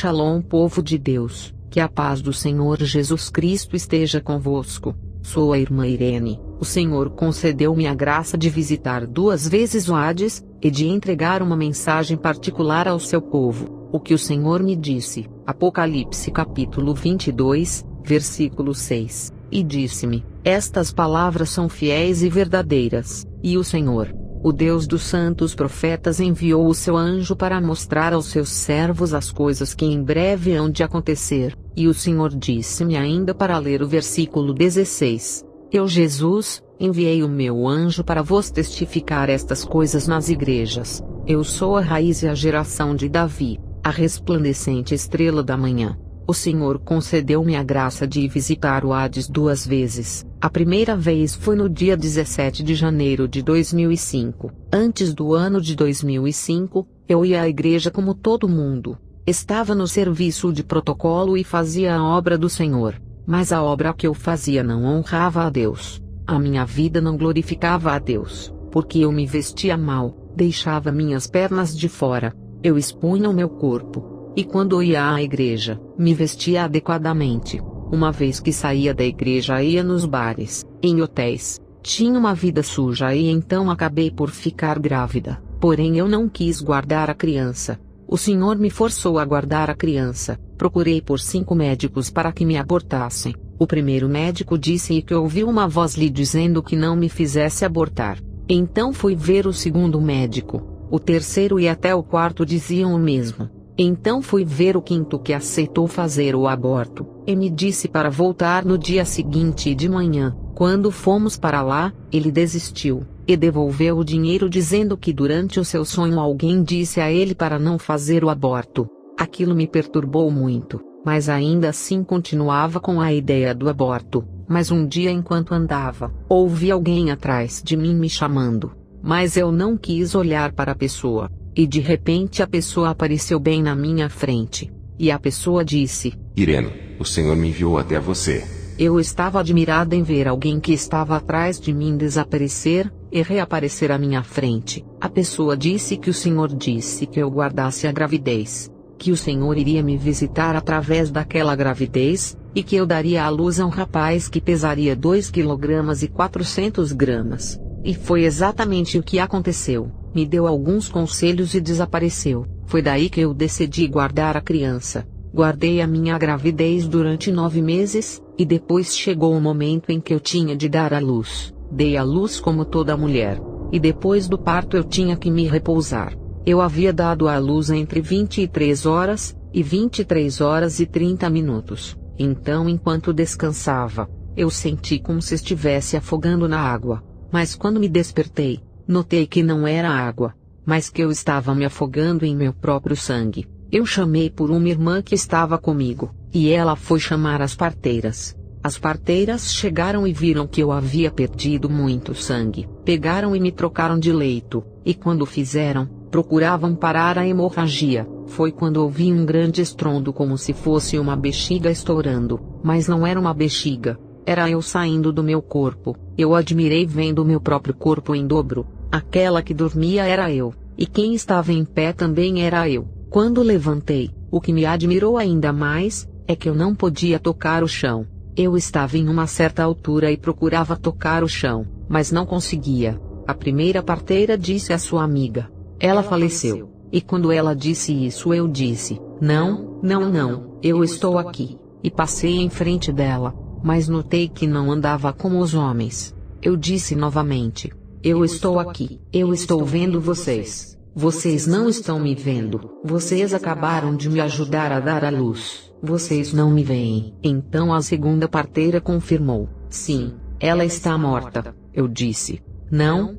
Shalom, povo de Deus, que a paz do Senhor Jesus Cristo esteja convosco. Sou a irmã Irene. O Senhor concedeu-me a graça de visitar 2 vezes o Hades, e de entregar uma mensagem particular ao seu povo. O que o Senhor me disse, Apocalipse capítulo 22, versículo 6, e disse-me, estas palavras são fiéis e verdadeiras, e o Senhor, o Deus dos santos profetas, enviou o seu anjo para mostrar aos seus servos as coisas que em breve hão de acontecer, e o Senhor disse-me ainda para ler o versículo 16, eu, Jesus, enviei o meu anjo para vos testificar estas coisas nas igrejas. Eu sou a raiz e a geração de Davi, a resplandecente estrela da manhã. O Senhor concedeu-me a graça de visitar o Hades 2 vezes. A primeira vez foi no dia 17 de janeiro de 2005. Antes do ano de 2005, eu ia à igreja como todo mundo. Estava no serviço de protocolo e fazia a obra do Senhor. Mas a obra que eu fazia não honrava a Deus. A minha vida não glorificava a Deus, porque eu me vestia mal, deixava minhas pernas de fora, eu expunha o meu corpo, e quando ia à igreja, me vestia adequadamente. Uma vez que saía da igreja ia nos bares, em hotéis, tinha uma vida suja e então acabei por ficar grávida, porém eu não quis guardar a criança. O Senhor me forçou a guardar a criança. Procurei por 5 médicos para que me abortassem. O primeiro médico disse que ouviu uma voz lhe dizendo que não me fizesse abortar. Então fui ver o segundo médico. O terceiro e até o quarto diziam o mesmo. Então fui ver o quinto, que aceitou fazer o aborto, e me disse para voltar no dia seguinte de manhã. Quando fomos para lá, ele desistiu, e devolveu o dinheiro dizendo que durante o seu sonho alguém disse a ele para não fazer o aborto. Aquilo me perturbou muito, mas ainda assim continuava com a ideia do aborto. Mas um dia, enquanto andava, ouvi alguém atrás de mim me chamando, mas eu não quis olhar para a pessoa, e de repente a pessoa apareceu bem na minha frente, e a pessoa disse, Irene, o Senhor me enviou até você. Eu estava admirada em ver alguém que estava atrás de mim desaparecer, e reaparecer à minha frente. A pessoa disse que o Senhor disse que eu guardasse a gravidez, que o Senhor iria me visitar através daquela gravidez, e que eu daria à luz a um rapaz que pesaria 2 kg e 400 gramas. E foi exatamente o que aconteceu. Me deu alguns conselhos e desapareceu. Foi daí que eu decidi guardar a criança. Guardei a minha gravidez durante 9 meses, e depois chegou o momento em que eu tinha de dar à luz. Dei à luz como toda mulher. E depois do parto eu tinha que me repousar. Eu havia dado à luz entre 23 horas, e 23 horas e 30 minutos. Então, enquanto descansava, eu senti como se estivesse afogando na água. Mas quando me despertei, notei que não era água, mas que eu estava me afogando em meu próprio sangue. Eu chamei por uma irmã que estava comigo, e ela foi chamar as parteiras. As parteiras chegaram e viram que eu havia perdido muito sangue. Pegaram e me trocaram de leito, e quando fizeram, procuravam parar a hemorragia. Foi quando ouvi um grande estrondo como se fosse uma bexiga estourando, mas não era uma bexiga, era eu saindo do meu corpo. Eu admirei vendo o meu próprio corpo em dobro. Aquela que dormia era eu, e quem estava em pé também era eu. Quando levantei, o que me admirou ainda mais, é que eu não podia tocar o chão. Eu estava em uma certa altura e procurava tocar o chão, mas não conseguia. A primeira parteira disse à sua amiga, ela faleceu. E quando ela disse isso eu disse, não, eu estou aqui. E passei em frente dela, mas notei que não andava como os homens. Eu disse novamente, eu estou aqui, eu estou vendo vocês. Vocês não estão me vendo. Vocês acabaram de me ajudar a dar à luz. Vocês não me veem. Então a segunda parteira confirmou, sim, ela está morta. Eu disse, não,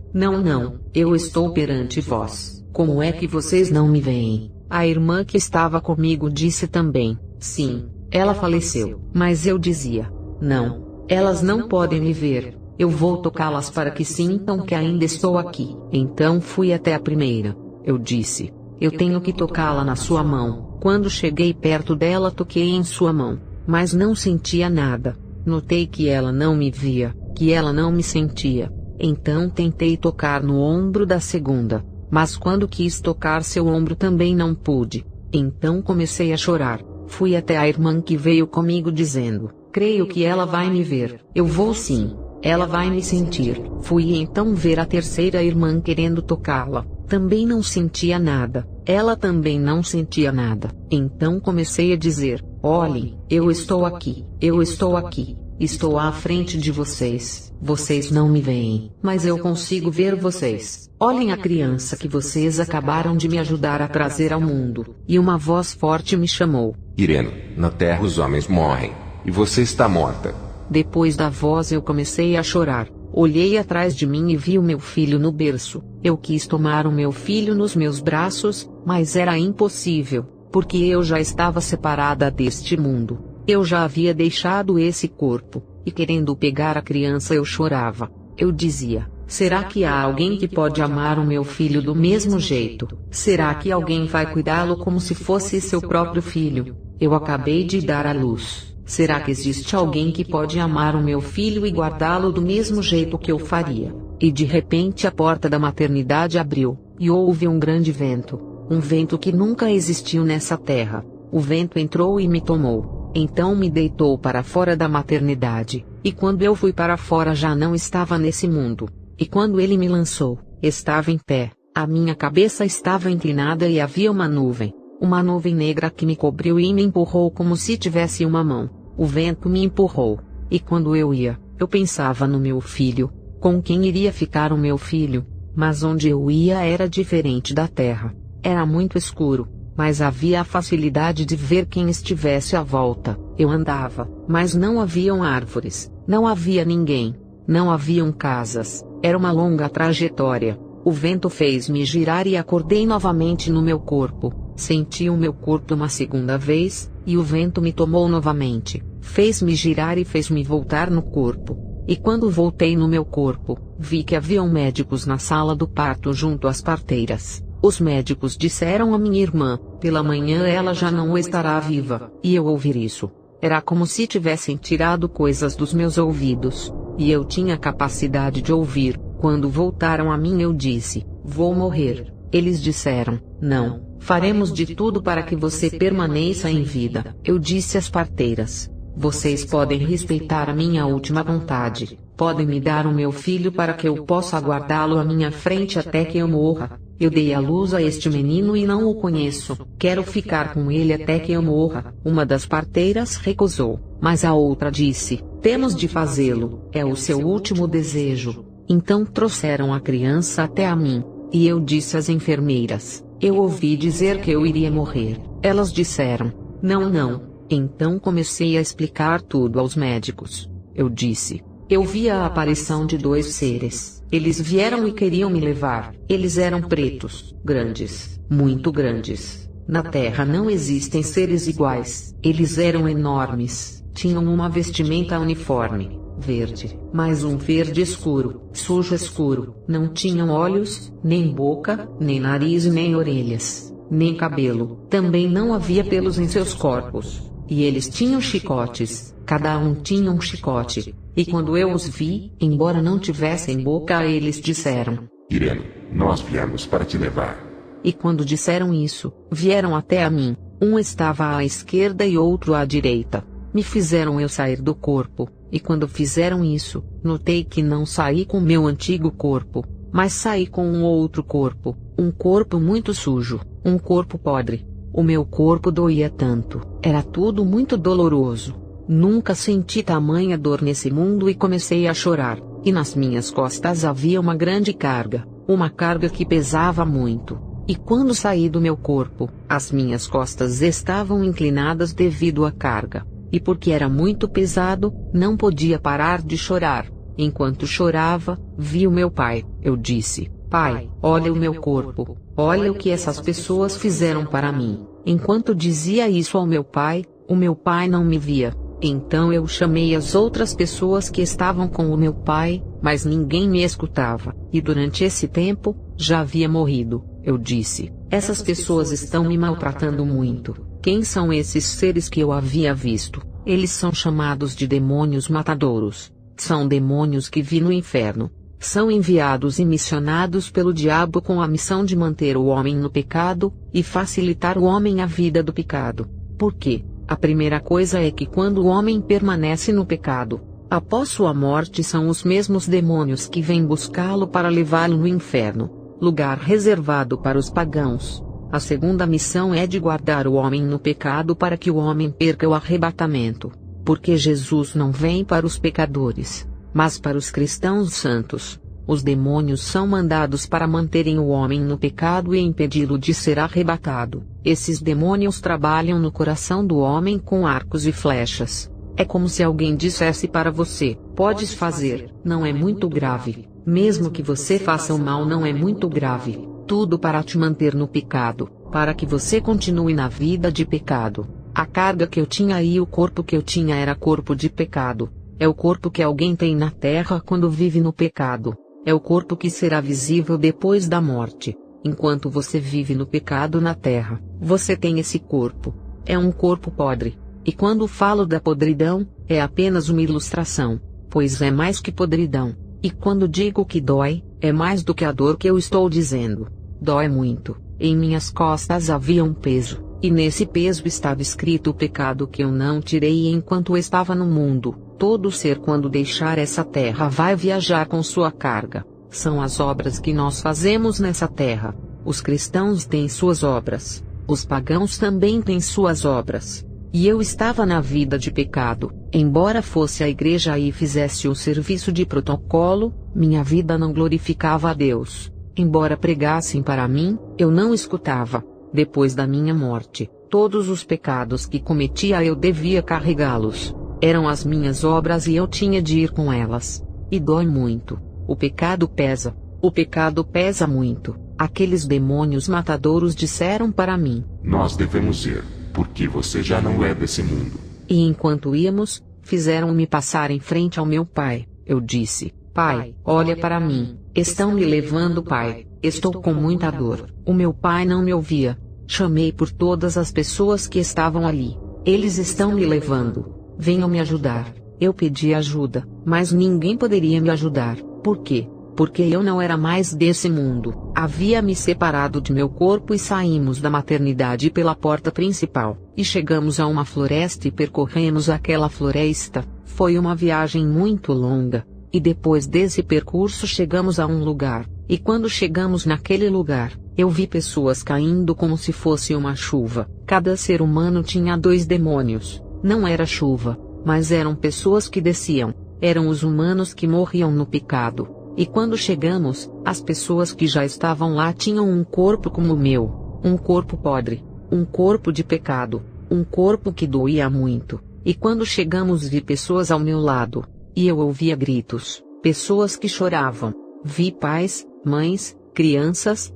eu estou perante vós. Como é que vocês não me veem? A irmã que estava comigo disse também, sim, ela faleceu. Mas eu dizia, não, elas não podem me ver. Eu vou tocá-las para que sintam que ainda estou aqui. Então fui até a primeira. Eu disse, eu tenho que tocá-la na sua mão. Quando cheguei perto dela toquei em sua mão, mas não sentia nada. Notei que ela não me via, que ela não me sentia. Então tentei tocar no ombro da segunda, mas quando quis tocar seu ombro também não pude. Então comecei a chorar. Fui até a irmã que veio comigo dizendo: creio que ela vai me ver. Eu vou sim. Ela vai me sentir. Fui então ver a terceira irmã querendo tocá-la. Também não sentia nada. Ela também não sentia nada. Então comecei a dizer: olhem, eu estou aqui. Eu estou aqui. Estou à frente de vocês. Vocês não me veem, mas eu consigo ver vocês. Olhem a criança que vocês acabaram de me ajudar a trazer ao mundo. E uma voz forte me chamou: Ireno, na terra os homens morrem, e você está morta. Depois da voz eu comecei a chorar. Olhei atrás de mim e vi o meu filho no berço. Eu quis tomar o meu filho nos meus braços, mas era impossível, porque eu já estava separada deste mundo. Eu já havia deixado esse corpo, e querendo pegar a criança eu chorava. Eu dizia: será que há alguém que pode amar o meu filho do mesmo jeito? Será que alguém vai cuidá-lo como se fosse seu próprio filho? Eu acabei de dar à luz. Será que existe alguém que pode amar o meu filho e guardá-lo do mesmo jeito que eu faria? E de repente a porta da maternidade abriu, e houve um grande vento. Um vento que nunca existiu nessa terra. O vento entrou e me tomou. Então me deitou para fora da maternidade, e quando eu fui para fora já não estava nesse mundo. E quando ele me lançou, estava em pé, a minha cabeça estava inclinada e havia uma nuvem negra que me cobriu e me empurrou como se tivesse uma mão. O vento me empurrou, e quando eu ia, eu pensava no meu filho, com quem iria ficar o meu filho, mas onde eu ia era diferente da terra. Era muito escuro, mas havia a facilidade de ver quem estivesse à volta. Eu andava, mas não haviam árvores, não havia ninguém, não haviam casas, era uma longa trajetória. O vento fez-me girar e acordei novamente no meu corpo. Senti o meu corpo uma segunda vez, e o vento me tomou novamente, fez-me girar e fez-me voltar no corpo. E quando voltei no meu corpo, vi que haviam médicos na sala do parto junto às parteiras. Os médicos disseram à minha irmã: pela manhã ela já não estará viva. E eu ouvir isso, era como se tivessem tirado coisas dos meus ouvidos, e eu tinha capacidade de ouvir. Quando voltaram a mim eu disse: vou morrer. Eles disseram: não, faremos de tudo para que você permaneça em vida. Eu disse às parteiras: vocês podem respeitar a minha última vontade, podem me dar o meu filho para que eu possa guardá-lo à minha frente até que eu morra. Eu dei à luz a este menino e não o conheço, quero ficar com ele até que eu morra. Uma das parteiras recusou, mas a outra disse: temos de fazê-lo, é o seu último desejo. Então trouxeram a criança até a mim, e eu disse às enfermeiras: eu ouvi dizer que eu iria morrer. Elas disseram: não, não. Então comecei a explicar tudo aos médicos. Eu disse: eu vi a aparição de dois seres. Eles vieram e queriam me levar. Eles eram pretos, grandes, muito grandes. Na Terra não existem seres iguais. Eles eram enormes, tinham uma vestimenta uniforme, verde, mas um verde escuro, sujo escuro. Não tinham olhos, nem boca, nem nariz e nem orelhas, nem cabelo. Também não havia pelos em seus corpos. E eles tinham chicotes, cada um tinha um chicote. E quando eu os vi, embora não tivessem boca, eles disseram: Ireno, nós viemos para te levar. E quando disseram isso, vieram até a mim. Um estava à esquerda e outro à direita. Me fizeram eu sair do corpo, e quando fizeram isso, notei que não saí com meu antigo corpo, mas saí com um outro corpo, um corpo muito sujo, um corpo podre. O meu corpo doía tanto, era tudo muito doloroso. Nunca senti tamanha dor nesse mundo e comecei a chorar, e nas minhas costas havia uma grande carga, uma carga que pesava muito. E quando saí do meu corpo, as minhas costas estavam inclinadas devido à carga. E porque era muito pesado, não podia parar de chorar. Enquanto chorava, vi o meu pai. Eu disse: Pai, olha o meu corpo, olha o que essas pessoas fizeram para mim. Enquanto dizia isso ao meu pai, o meu pai não me via. Então eu chamei as outras pessoas que estavam com o meu pai, mas ninguém me escutava. E durante esse tempo, já havia morrido. Eu disse: essas pessoas estão me maltratando muito. Quem são esses seres que eu havia visto? Eles são chamados de demônios matadouros. São demônios que vi no inferno. são enviados e missionados pelo diabo com a missão de manter o homem no pecado, e facilitar o homem a vida do pecado. Por quê? A primeira coisa é que quando o homem permanece no pecado, após sua morte são os mesmos demônios que vêm buscá-lo para levá-lo no inferno, lugar reservado para os pagãos. A segunda missão é de guardar o homem no pecado para que o homem perca o arrebatamento, porque Jesus não vem para os pecadores, mas para os cristãos santos. Os demônios são mandados para manterem o homem no pecado e impedi-lo de ser arrebatado. Esses demônios trabalham no coração do homem com arcos e flechas. É como se alguém dissesse para você: podes fazer, não é muito grave. Mesmo que você faça o mal, não é muito grave. Tudo para te manter no pecado, para que você continue na vida de pecado. A carga que eu tinha e o corpo que eu tinha era corpo de pecado. É o corpo que alguém tem na terra quando vive no pecado. É o corpo que será visível depois da morte. Enquanto você vive no pecado na terra, você tem esse corpo. É um corpo podre. E quando falo da podridão, é apenas uma ilustração, pois é mais que podridão. E quando digo que dói, é mais do que a dor que eu estou dizendo. Dói muito. Em minhas costas havia um peso, e nesse peso estava escrito o pecado que eu não tirei enquanto estava no mundo. Todo ser quando deixar essa terra vai viajar com sua carga. São as obras que nós fazemos nessa terra. Os cristãos têm suas obras. Os pagãos também têm suas obras. E eu estava na vida de pecado. Embora fosse à igreja e fizesse o serviço de protocolo, minha vida não glorificava a Deus. Embora pregassem para mim, eu não escutava. Depois da minha morte, todos os pecados que cometia eu devia carregá-los. Eram as minhas obras e eu tinha de ir com elas. E dói muito. O pecado pesa. O pecado pesa muito. Aqueles demônios matadouros disseram para mim: nós devemos ir, porque você já não é desse mundo. E enquanto íamos, fizeram-me passar em frente ao meu pai. Eu disse: Pai, olha para mim. Estão me levando, pai. Estou com muita dor. O meu pai não me ouvia. Chamei por todas as pessoas que estavam ali. Eles estão me levando. Venham me ajudar. Eu pedi ajuda, mas ninguém poderia me ajudar. Por quê? Porque eu não era mais desse mundo. Havia me separado de meu corpo e saímos da maternidade pela porta principal, e chegamos a uma floresta e percorremos aquela floresta. Foi uma viagem muito longa, e depois desse percurso chegamos a um lugar, e quando chegamos naquele lugar, eu vi pessoas caindo como se fosse uma chuva. Cada ser humano tinha 2 demônios. Não era chuva, mas eram pessoas que desciam. Eram os humanos que morriam no pecado. E quando chegamos, as pessoas que já estavam lá tinham um corpo como o meu. Um corpo podre. Um corpo de pecado. Um corpo que doía muito. E quando chegamos vi pessoas ao meu lado. E eu ouvia gritos. Pessoas que choravam. Vi pais, mães, crianças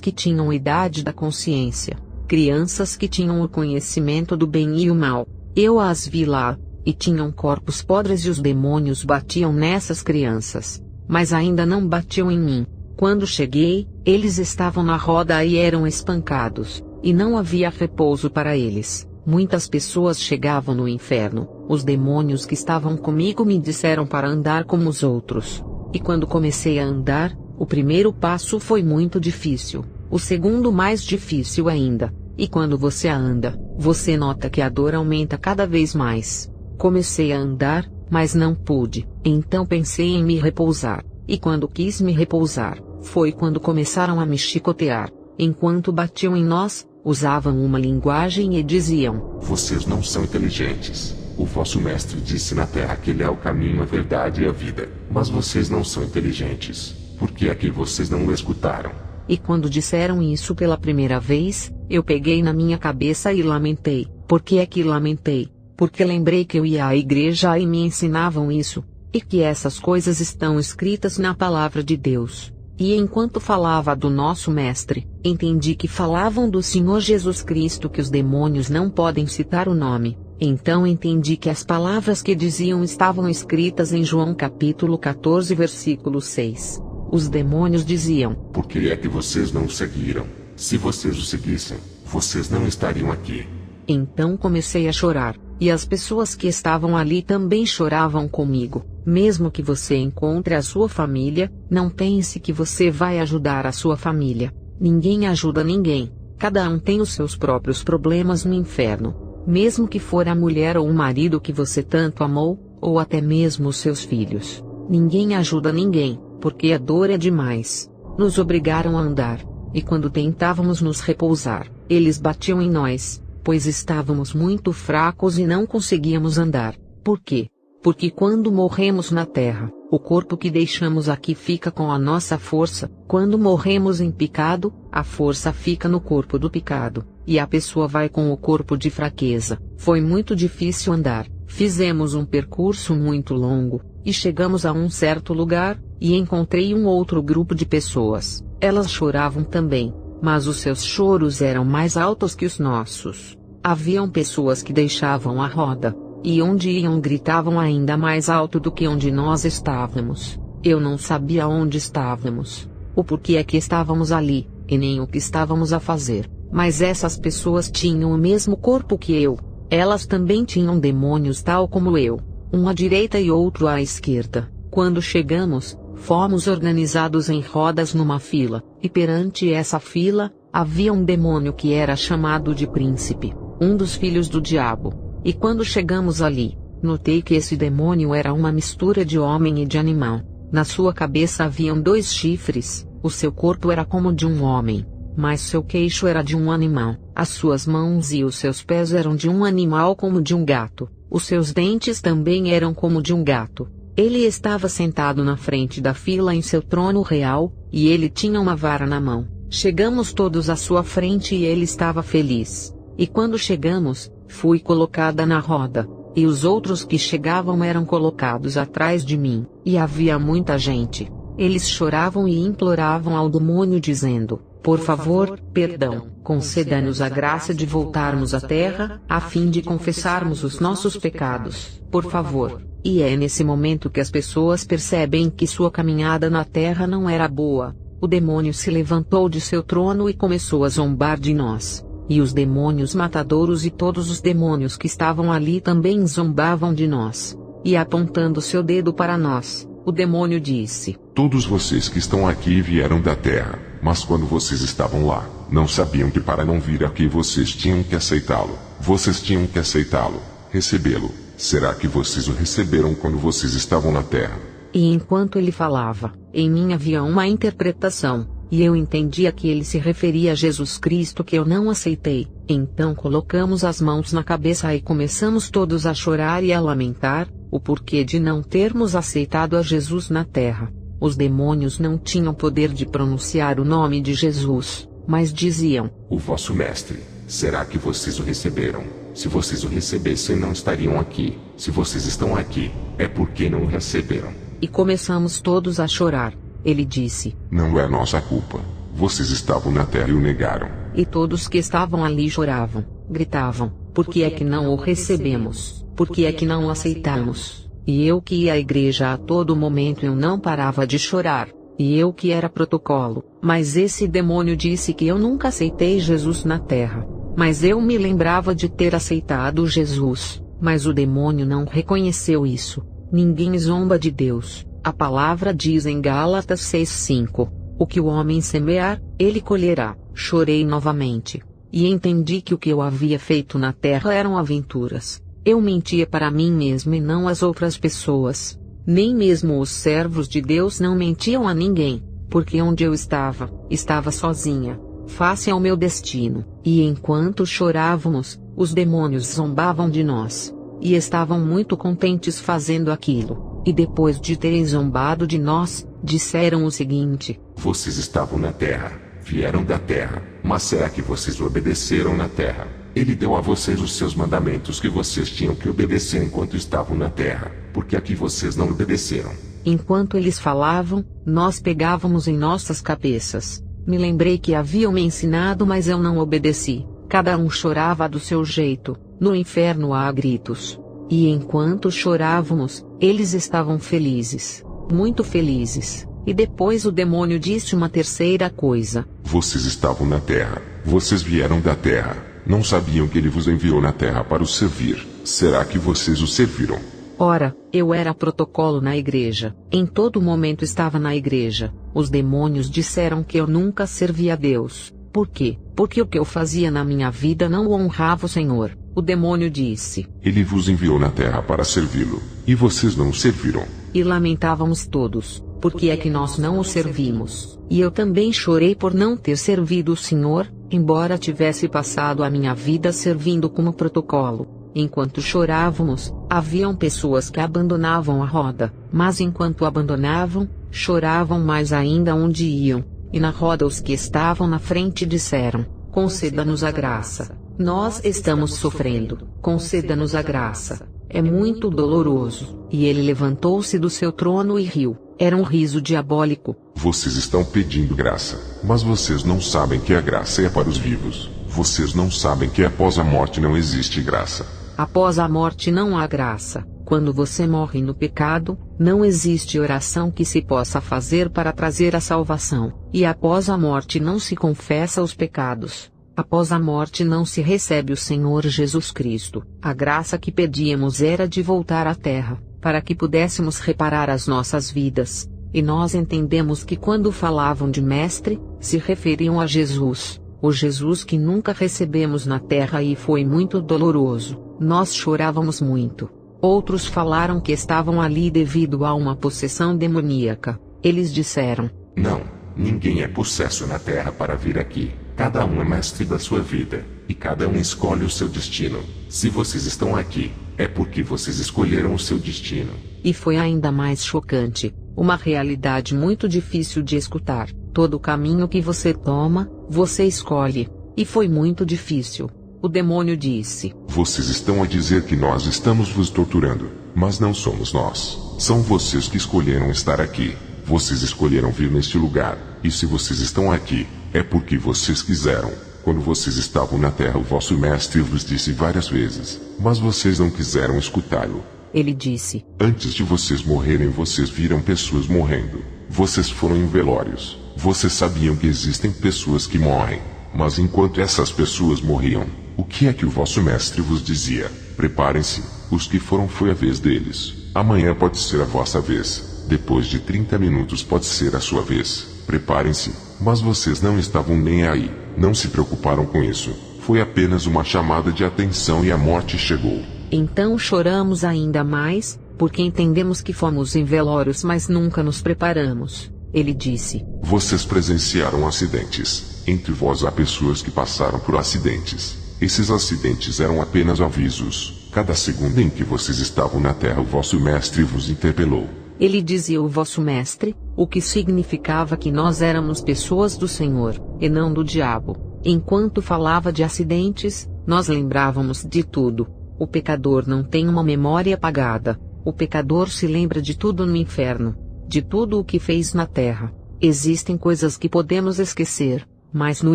que tinham a idade da consciência. Crianças que tinham o conhecimento do bem e o mal. Eu as vi lá, e tinham corpos podres e os demônios batiam nessas crianças. Mas ainda não batiam em mim. Quando cheguei, eles estavam na roda e eram espancados, e não havia repouso para eles. Muitas pessoas chegavam no inferno. Os demônios que estavam comigo me disseram para andar como os outros. E quando comecei a andar, o primeiro passo foi muito difícil. O segundo mais difícil ainda. E quando você anda, você nota que a dor aumenta cada vez mais. Comecei a andar, mas não pude. Então pensei em me repousar. E quando quis me repousar, foi quando começaram a me chicotear. Enquanto batiam em nós, usavam uma linguagem e diziam: vocês não são inteligentes. O vosso mestre disse na terra que ele é o caminho, a verdade e a vida. Mas vocês não são inteligentes. Por que é que vocês não o escutaram? E quando disseram isso pela primeira vez, eu peguei na minha cabeça e lamentei. Por que é que lamentei? Porque lembrei que eu ia à igreja e me ensinavam isso, e que essas coisas estão escritas na palavra de Deus. E enquanto falava do nosso mestre, entendi que falavam do Senhor Jesus Cristo, que os demônios não podem citar o nome. Então entendi que as palavras que diziam estavam escritas em João capítulo 14 versículo 6. Os demônios diziam: por que é que vocês não o seguiram? Se vocês o seguissem, vocês não estariam aqui. Então comecei a chorar. e as pessoas que estavam ali também choravam comigo. Mesmo que você encontre a sua família, não pense que você vai ajudar a sua família. Ninguém ajuda ninguém. Cada um tem os seus próprios problemas no inferno. Mesmo que for a mulher ou o marido que você tanto amou, ou até mesmo os seus filhos. Ninguém ajuda ninguém, porque a dor é demais. Nos obrigaram a andar, e quando tentávamos nos repousar, eles batiam em nós, pois estávamos muito fracos e não conseguíamos andar. Por quê? Porque quando morremos na terra, o corpo que deixamos aqui fica com a nossa força. Quando morremos em pecado, a força fica no corpo do pecado, e a pessoa vai com o corpo de fraqueza. Foi muito difícil andar. Fizemos um percurso muito longo, e chegamos a um certo lugar, e encontrei um outro grupo de pessoas. Elas choravam também, mas os seus choros eram mais altos que os nossos. Haviam pessoas que deixavam a roda, e onde iam gritavam ainda mais alto do que onde nós estávamos. Eu não sabia onde estávamos, o porquê é que estávamos ali, e nem o que estávamos a fazer, mas essas pessoas tinham o mesmo corpo que eu. Elas também tinham demônios tal como eu, um à direita e outro à esquerda. Quando chegamos, fomos organizados em rodas numa fila, e perante essa fila, havia um demônio que era chamado de príncipe, um dos filhos do diabo. E quando chegamos ali, notei que esse demônio era uma mistura de homem e de animal. Na sua cabeça haviam 2 chifres, o seu corpo era como de um homem, mas seu queixo era de um animal, as suas mãos e os seus pés eram de um animal como de um gato, os seus dentes também eram como de um gato. Ele estava sentado na frente da fila em seu trono real, e ele tinha uma vara na mão. Chegamos todos à sua frente e ele estava feliz. E quando chegamos, fui colocada na roda, e os outros que chegavam eram colocados atrás de mim, e havia muita gente. Eles choravam e imploravam ao demônio dizendo: por favor, perdão, conceda-nos a graça de voltarmos à terra, a fim de confessarmos os nossos pecados, por favor. E é nesse momento que as pessoas percebem que sua caminhada na terra não era boa. O demônio se levantou de seu trono e começou a zombar de nós. E os demônios matadouros e todos os demônios que estavam ali também zombavam de nós. E apontando seu dedo para nós, o demônio disse: todos vocês que estão aqui vieram da terra, mas quando vocês estavam lá, não sabiam que para não vir aqui vocês tinham que aceitá-lo. Vocês tinham que aceitá-lo, recebê-lo. Será que vocês o receberam quando vocês estavam na terra? E enquanto ele falava, em mim havia uma interpretação, e eu entendia que ele se referia a Jesus Cristo que eu não aceitei. Então colocamos as mãos na cabeça e começamos todos a chorar e a lamentar, o porquê de não termos aceitado a Jesus na terra. Os demônios não tinham poder de pronunciar o nome de Jesus, mas diziam: o vosso mestre. Será que vocês o receberam? Se vocês o recebessem não estariam aqui. Se vocês estão aqui, é porque não o receberam. E começamos todos a chorar. Ele disse: não é nossa culpa. Vocês estavam na terra e o negaram. E todos que estavam ali choravam, gritavam: por que é que não o recebemos? Por que é que não o aceitamos? E eu que ia à igreja a todo momento eu não parava de chorar. E eu que era protocolo, mas esse demônio disse que eu nunca aceitei Jesus na terra. Mas eu me lembrava de ter aceitado Jesus, mas o demônio não reconheceu isso. Ninguém zomba de Deus. A palavra diz em Gálatas 6:5, o que o homem semear, ele colherá. Chorei novamente, e entendi que o que eu havia feito na terra eram aventuras. Eu mentia para mim mesmo e não às outras pessoas. Nem mesmo os servos de Deus não mentiam a ninguém, porque onde eu estava sozinha, face ao meu destino. E enquanto chorávamos, os demônios zombavam de nós, e estavam muito contentes fazendo aquilo. E depois de terem zombado de nós, disseram o seguinte: vocês estavam na terra, vieram da terra, mas será que vocês o obedeceram na terra? Ele deu a vocês os seus mandamentos que vocês tinham que obedecer enquanto estavam na terra, porque aqui vocês não obedeceram. Enquanto eles falavam, nós pegávamos em nossas cabeças. Me lembrei que haviam me ensinado, mas eu não obedeci. Cada um chorava do seu jeito. No inferno há gritos. E enquanto chorávamos, eles estavam felizes, muito felizes. E depois o demônio disse uma terceira coisa: vocês estavam na terra, vocês vieram da terra, Não sabiam que ele vos enviou na terra para os servir. Será que vocês o serviram? Ora, eu era protocolo na igreja, em todo momento estava na igreja. Os demônios disseram que eu nunca servi a Deus. Por quê? Porque o que eu fazia na minha vida não honrava o Senhor. O demônio disse: Ele vos enviou na terra para servi-lo, e vocês não o serviram. E lamentávamos todos, porque é que nós não o servimos. E eu também chorei por não ter servido o Senhor, embora tivesse passado a minha vida servindo como protocolo. Enquanto chorávamos, haviam pessoas que abandonavam a roda, mas enquanto abandonavam, choravam mais ainda onde iam. E na roda os que estavam na frente disseram: conceda-nos a graça. Nós estamos sofrendo, conceda-nos a graça. É muito doloroso. E ele levantou-se do seu trono e riu. Era um riso diabólico. Vocês estão pedindo graça, mas vocês não sabem que a graça é para os vivos. Vocês não sabem que após a morte não existe graça. Após a morte não há graça. Quando você morre no pecado, não existe oração que se possa fazer para trazer a salvação. E após a morte não se confessa os pecados. Após a morte não se recebe o Senhor Jesus Cristo. A graça que pedíamos era de voltar à terra, para que pudéssemos reparar as nossas vidas. E nós entendemos que quando falavam de mestre, se referiam a Jesus. O Jesus que nunca recebemos na terra, e foi muito doloroso. Nós chorávamos muito. Outros falaram que estavam ali devido a uma possessão demoníaca. Eles disseram: Não, ninguém é possesso na terra para vir aqui. Cada um é mestre da sua vida, e cada um escolhe o seu destino. Se vocês estão aqui, é porque vocês escolheram o seu destino. E foi ainda mais chocante, uma realidade muito difícil de escutar. Todo o caminho que você toma, você escolhe. E foi muito difícil. O demônio disse: Vocês estão a dizer que nós estamos vos torturando, mas não somos nós. São vocês que escolheram estar aqui. Vocês escolheram vir neste lugar, e se vocês estão aqui, é porque vocês quiseram. Quando vocês estavam na terra, o vosso mestre vos disse várias vezes, mas vocês não quiseram escutá-lo. Ele disse: Antes de vocês morrerem, vocês viram pessoas morrendo. Vocês foram em velórios. Vocês sabiam que existem pessoas que morrem. Mas enquanto essas pessoas morriam, o que é que o vosso mestre vos dizia? Preparem-se, os que foram foi a vez deles. Amanhã pode ser a vossa vez. Depois de 30 minutos pode ser a sua vez. Preparem-se. Mas vocês não estavam nem aí. Não se preocuparam com isso. Foi apenas uma chamada de atenção e a morte chegou. Então choramos ainda mais, porque entendemos que fomos em velórios, mas nunca nos preparamos. Ele disse: Vocês presenciaram acidentes. Entre vós há pessoas que passaram por acidentes. Esses acidentes eram apenas avisos. Cada segundo em que vocês estavam na terra, o vosso mestre vos interpelou. Ele dizia o vosso mestre, o que significava que nós éramos pessoas do Senhor, e não do diabo. Enquanto falava de acidentes, nós lembrávamos de tudo. O pecador não tem uma memória apagada. O pecador se lembra de tudo no inferno, de tudo o que fez na terra. Existem coisas que podemos esquecer, mas no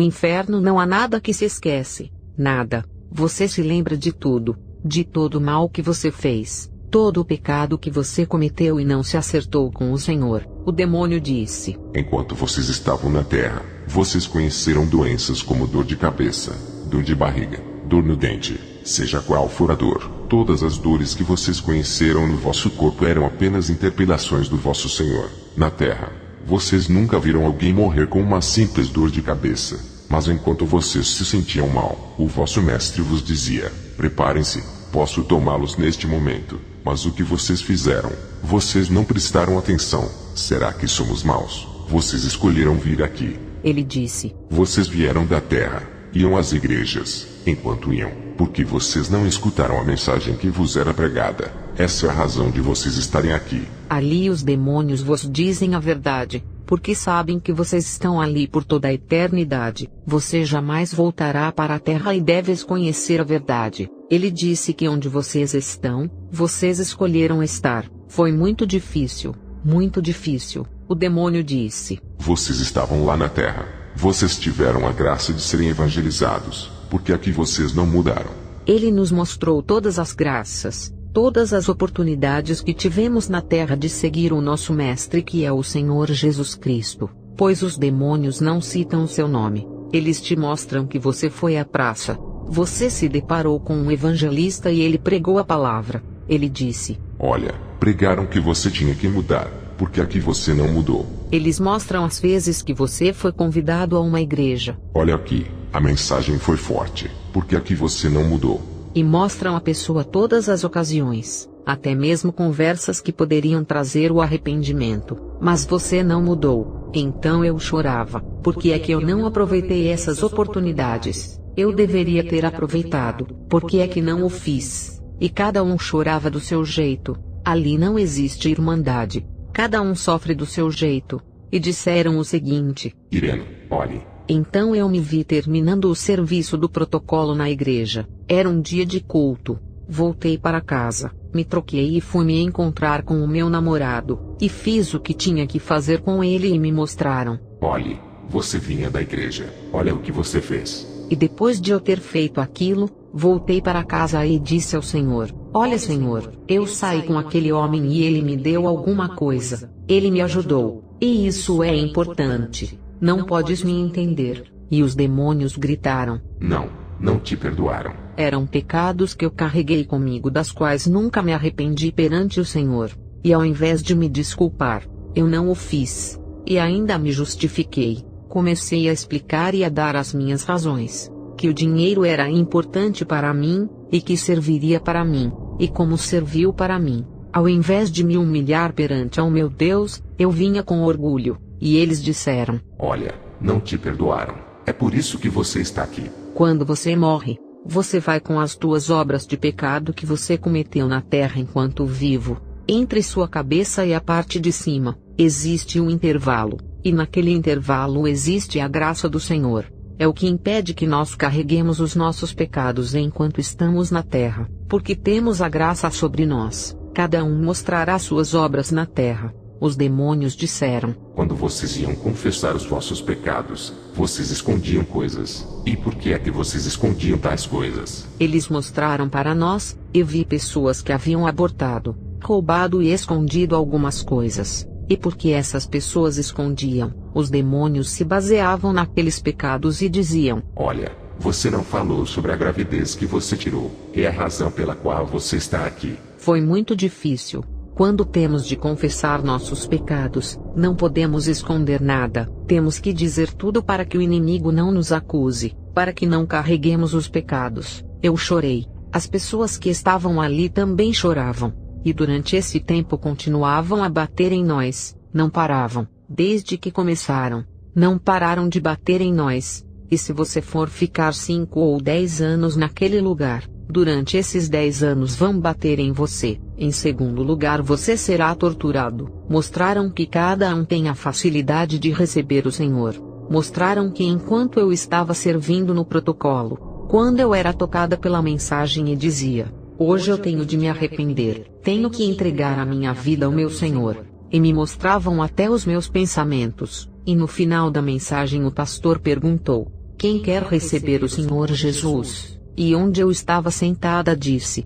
inferno não há nada que se esquece. Nada. Você se lembra de tudo, de todo o mal que você fez, todo o pecado que você cometeu e não se acertou com o Senhor. O demônio disse: Enquanto vocês estavam na terra, vocês conheceram doenças como dor de cabeça, dor de barriga, dor no dente, seja qual for a dor. Todas as dores que vocês conheceram no vosso corpo eram apenas interpelações do vosso Senhor. Na terra, vocês nunca viram alguém morrer com uma simples dor de cabeça. Mas enquanto vocês se sentiam mal, o vosso mestre vos dizia: Preparem-se, posso tomá-los neste momento. Mas o que vocês fizeram? Vocês não prestaram atenção. Será que somos maus? Vocês escolheram vir aqui. Ele disse: Vocês vieram da terra, iam às igrejas, enquanto iam, porque vocês não escutaram a mensagem que vos era pregada. Essa é a razão de vocês estarem aqui. Ali os demônios vos dizem a verdade, porque sabem que vocês estão ali por toda a eternidade. Você jamais voltará para a terra e deves conhecer a verdade. Ele disse que onde vocês estão, vocês escolheram estar. Foi muito difícil, muito difícil. O demônio disse: Vocês estavam lá na terra. Vocês tiveram a graça de serem evangelizados, porque aqui vocês não mudaram. Ele nos mostrou todas as graças, todas as oportunidades que tivemos na terra de seguir o nosso mestre, que é o Senhor Jesus Cristo, pois os demônios não citam o seu nome. Eles te mostram que você foi à praça, Você se deparou com um evangelista e ele pregou a palavra. Ele disse: Olha, pregaram que você tinha que mudar, porque aqui você não mudou. Eles mostram as vezes que você foi convidado a uma igreja. Olha aqui, a mensagem foi forte, porque aqui você não mudou. E mostram a pessoa todas as ocasiões, até mesmo conversas que poderiam trazer o arrependimento, mas você não mudou. Então eu chorava, porque é que eu não aproveitei essas oportunidades. Eu deveria ter aproveitado, porque é que não o fiz. E cada um chorava do seu jeito. Ali não existe irmandade. Cada um sofre do seu jeito. E disseram o seguinte: Irene, olhe. Então eu me vi terminando o serviço do protocolo na igreja. Era um dia de culto. Voltei para casa, me troquei e fui me encontrar com o meu namorado, e fiz o que tinha que fazer com ele e me mostraram. Olhe, você vinha da igreja. Olha o que você fez. E depois de eu ter feito aquilo, voltei para casa e disse ao Senhor: Olha, Senhor, eu saí com aquele homem e ele me deu alguma coisa. Ele me ajudou. E isso é importante. Não podes me entender. E os demônios gritaram: Não te perdoaram. Eram pecados que eu carreguei comigo, das quais nunca me arrependi perante o Senhor. E ao invés de me desculpar, eu não o fiz. E ainda me justifiquei. Comecei a explicar e a dar as minhas razões. Que o dinheiro era importante para mim, e que serviria para mim, e como serviu para mim. Ao invés de me humilhar perante ao meu Deus, eu vinha com orgulho. E eles disseram: Olha, não te perdoaram. É por isso que você está aqui. Quando você morre, você vai com as tuas obras de pecado que você cometeu na terra enquanto vivo. Entre sua cabeça e a parte de cima, existe um intervalo, e naquele intervalo existe a graça do Senhor. É o que impede que nós carreguemos os nossos pecados enquanto estamos na terra, porque temos a graça sobre nós. Cada um mostrará suas obras na terra. Os demônios disseram: Quando vocês iam confessar os vossos pecados, vocês escondiam coisas. E por que é que vocês escondiam tais coisas? Eles mostraram para nós, e vi pessoas que haviam abortado, roubado e escondido algumas coisas. E porque essas pessoas escondiam, os demônios se baseavam naqueles pecados e diziam: Olha, você não falou sobre a gravidez que você tirou. É a razão pela qual você está aqui. Foi muito difícil. Quando temos de confessar nossos pecados, não podemos esconder nada. Temos que dizer tudo para que o inimigo não nos acuse, para que não carreguemos os pecados. Eu chorei. As pessoas que estavam ali também choravam. E durante esse tempo continuavam a bater em nós. Não paravam. Desde que começaram, não pararam de bater em nós. E se você for ficar 5 ou 10 anos naquele lugar, durante esses 10 anos vão bater em você. Em segundo lugar, você será torturado. Mostraram que cada um tem a facilidade de receber o Senhor. Mostraram que enquanto eu estava servindo no protocolo, quando eu era tocada pela mensagem e dizia: Hoje eu tenho de me arrepender, tenho que entregar a minha vida ao meu Senhor. E me mostravam até os meus pensamentos. E no final da mensagem o pastor perguntou: Quem quer receber o Senhor Jesus? E onde eu estava sentada disse: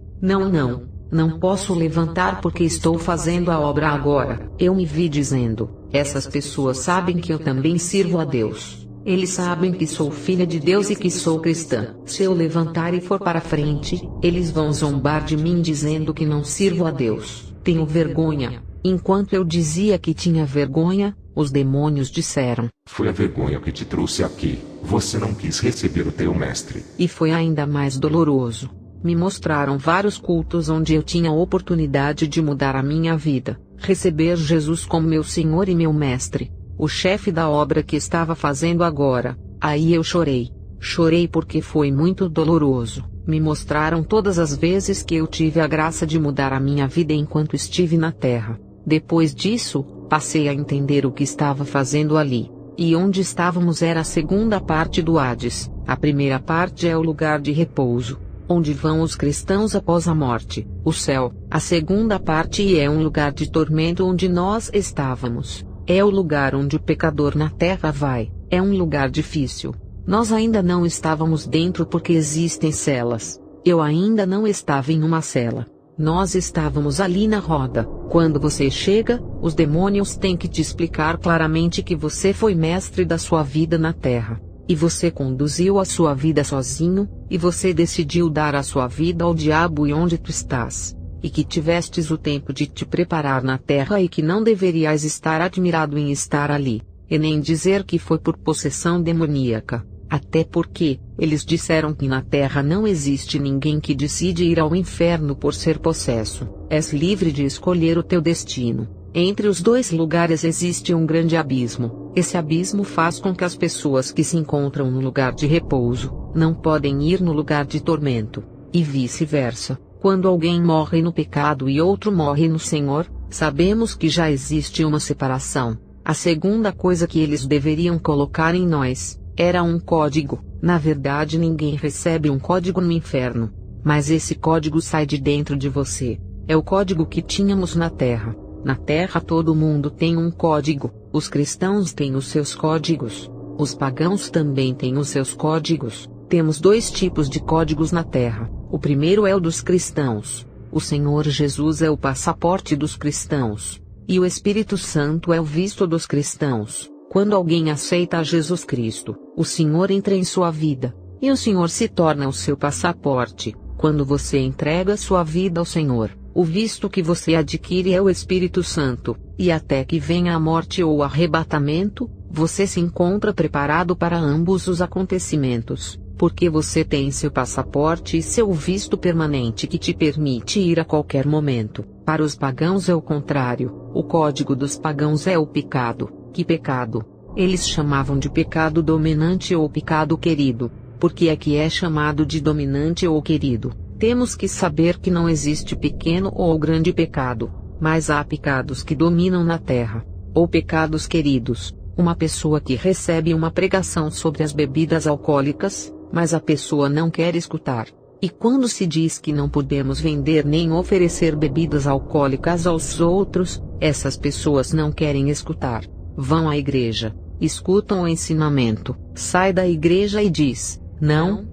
Não posso levantar porque estou fazendo a obra agora. Eu me vi dizendo: Essas pessoas sabem que eu também sirvo a Deus. Eles sabem que sou filha de Deus e que sou cristã. Se eu levantar e for para frente, eles vão zombar de mim dizendo que não sirvo a Deus. Tenho vergonha. Enquanto eu dizia que tinha vergonha, os demônios disseram: Foi a vergonha que te trouxe aqui. Você não quis receber o teu mestre. E foi ainda mais doloroso. Me mostraram vários cultos onde eu tinha a oportunidade de mudar a minha vida, receber Jesus como meu Senhor e meu mestre, o chefe da obra que estava fazendo agora. Aí eu chorei. Chorei porque foi muito doloroso. Me mostraram todas as vezes que eu tive a graça de mudar a minha vida enquanto estive na terra. Depois disso, passei a entender o que estava fazendo ali. E onde estávamos era a segunda parte do Hades. A primeira parte é o lugar de repouso, onde vão os cristãos após a morte, o céu. A segunda parte é um lugar de tormento onde nós estávamos. É o lugar onde o pecador na terra vai. É um lugar difícil. Nós ainda não estávamos dentro porque existem celas. Eu ainda não estava em uma cela. Nós estávamos ali na roda. Quando você chega, os demônios têm que te explicar claramente que você foi mestre da sua vida na terra. e você conduziu a sua vida sozinho, e você decidiu dar a sua vida ao diabo e onde tu estás, e que tivestes o tempo de te preparar na terra e que não deverias estar admirado em estar ali, e nem dizer que foi por possessão demoníaca, até porque, eles disseram que na terra não existe ninguém que decide ir ao inferno por ser possesso, és livre de escolher o teu destino. Entre os dois lugares existe um grande abismo. Esse abismo faz com que as pessoas que se encontram no lugar de repouso, não podem ir no lugar de tormento, e vice-versa. Quando alguém morre no pecado e outro morre no Senhor, sabemos que já existe uma separação. A segunda coisa que eles deveriam colocar em nós, era um código. Na verdade ninguém recebe um código no inferno, mas esse código sai de dentro de você. É o código que tínhamos na terra. Na terra todo mundo tem um código, os cristãos têm os seus códigos, os pagãos também têm os seus códigos. Temos dois tipos de códigos na terra. O primeiro é o dos cristãos. O Senhor Jesus é o passaporte dos cristãos, e o Espírito Santo é o visto dos cristãos. Quando alguém aceita a Jesus Cristo, o Senhor entra em sua vida, e o Senhor se torna o seu passaporte. Quando você entrega sua vida ao Senhor, o visto que você adquire é o Espírito Santo, e até que venha a morte ou o arrebatamento, você se encontra preparado para ambos os acontecimentos, porque você tem seu passaporte e seu visto permanente que te permite ir a qualquer momento. Para os pagãos é o contrário, o código dos pagãos é o pecado. Que pecado? Eles chamavam de pecado dominante ou pecado querido. Por que é que é chamado de dominante ou querido? Temos que saber que não existe pequeno ou grande pecado, mas há pecados que dominam na terra, ou pecados queridos. Uma pessoa que recebe uma pregação sobre as bebidas alcoólicas, mas a pessoa não quer escutar. E quando se diz que não podemos vender nem oferecer bebidas alcoólicas aos outros, essas pessoas não querem escutar. Vão à igreja, escutam o ensinamento, sai da igreja e diz: não,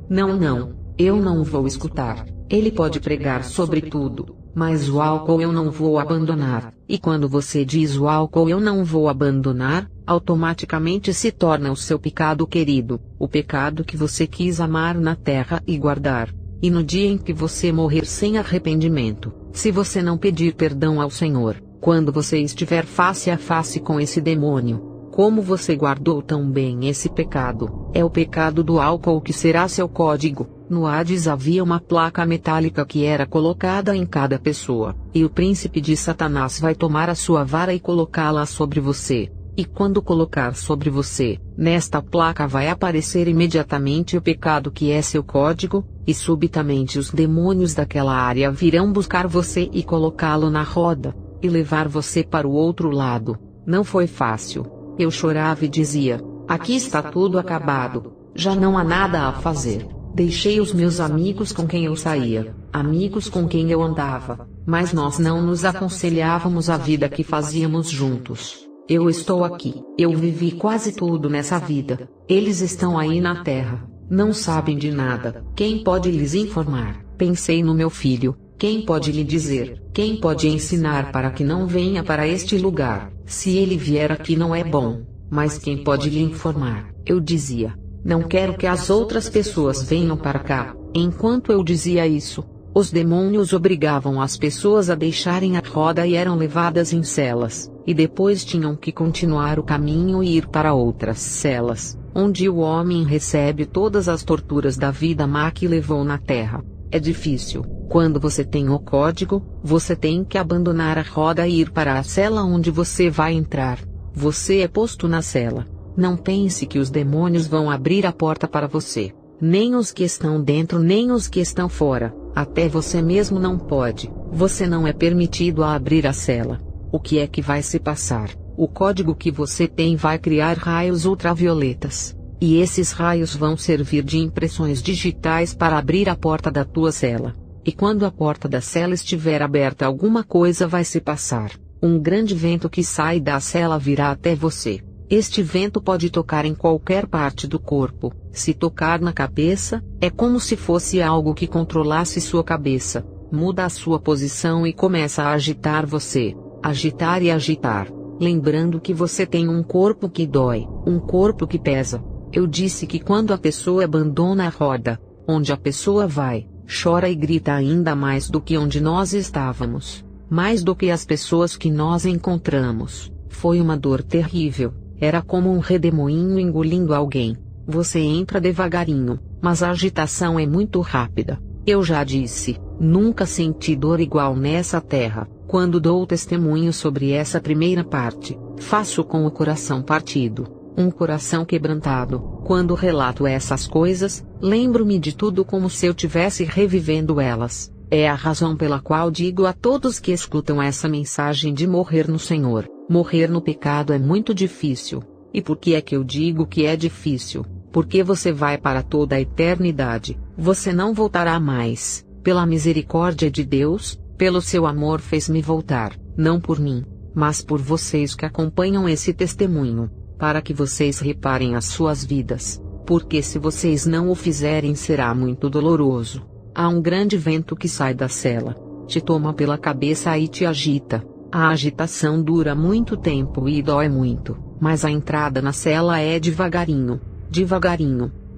eu não vou escutar. Ele pode pregar sobre tudo, mas o álcool eu não vou abandonar. E quando você diz o álcool eu não vou abandonar, automaticamente se torna o seu pecado querido, o pecado que você quis amar na terra e guardar. E no dia em que você morrer sem arrependimento, se você não pedir perdão ao Senhor, quando você estiver face a face com esse demônio, como você guardou tão bem esse pecado, é o pecado do álcool que será seu código. No Hades havia uma placa metálica que era colocada em cada pessoa, e o príncipe de Satanás vai tomar a sua vara e colocá-la sobre você. E quando colocar sobre você, nesta placa vai aparecer imediatamente o pecado que é seu código, e subitamente os demônios daquela área virão buscar você e colocá-lo na roda, e levar você para o outro lado. Não foi fácil. Eu chorava e dizia: aqui está tudo acabado, já não há nada a fazer. Deixei os meus amigos com quem eu saía, amigos com quem eu andava, mas nós não nos aconselhávamos a vida que fazíamos juntos. Eu estou aqui, eu vivi quase tudo nessa vida, eles estão aí na terra, não sabem de nada, quem pode lhes informar? Pensei no meu filho, quem pode lhe dizer, quem pode ensinar para que não venha para este lugar? Se ele vier aqui não é bom, mas quem pode lhe informar? Eu dizia: não quero que as outras pessoas venham para cá. Enquanto eu dizia isso, os demônios obrigavam as pessoas a deixarem a roda e eram levadas em celas, e depois tinham que continuar o caminho e ir para outras celas, onde o homem recebe todas as torturas da vida má que levou na terra. É difícil. Quando você tem o código, você tem que abandonar a roda e ir para a cela onde você vai entrar. Você é posto na cela. Não pense que os demônios vão abrir a porta para você. Nem os que estão dentro nem os que estão fora. Até você mesmo não pode. Você não é permitido a abrir a cela. O que é que vai se passar? O código que você tem vai criar raios ultravioletas. E esses raios vão servir de impressões digitais para abrir a porta da tua cela. E quando a porta da cela estiver aberta, alguma coisa vai se passar. Um grande vento que sai da cela virá até você. Este vento pode tocar em qualquer parte do corpo. Se tocar na cabeça, é como se fosse algo que controlasse sua cabeça. Muda a sua posição e começa a agitar você. Agitar e agitar. Lembrando que você tem um corpo que dói, um corpo que pesa. Eu disse que quando a pessoa abandona a roda, onde a pessoa vai, chora e grita ainda mais do que onde nós estávamos, mais do que as pessoas que nós encontramos. Foi uma dor terrível, era como um redemoinho engolindo alguém. Você entra devagarinho, mas a agitação é muito rápida. Eu já disse, nunca senti dor igual nessa terra. Quando dou testemunho sobre essa primeira parte, faço com o coração partido, um coração quebrantado. Quando relato essas coisas, lembro-me de tudo como se eu tivesse revivendo elas. É a razão pela qual digo a todos que escutam essa mensagem de morrer no Senhor: morrer no pecado é muito difícil. E por que é que eu digo que é difícil? Porque você vai para toda a eternidade, você não voltará mais. Pela misericórdia de Deus, pelo seu amor fez-me voltar, não por mim, mas por vocês que acompanham esse testemunho, para que vocês reparem as suas vidas, porque se vocês não o fizerem será muito doloroso. Há um grande vento que sai da cela, te toma pela cabeça e te agita. A agitação dura muito tempo e dói muito, mas a entrada na cela é devagarinho,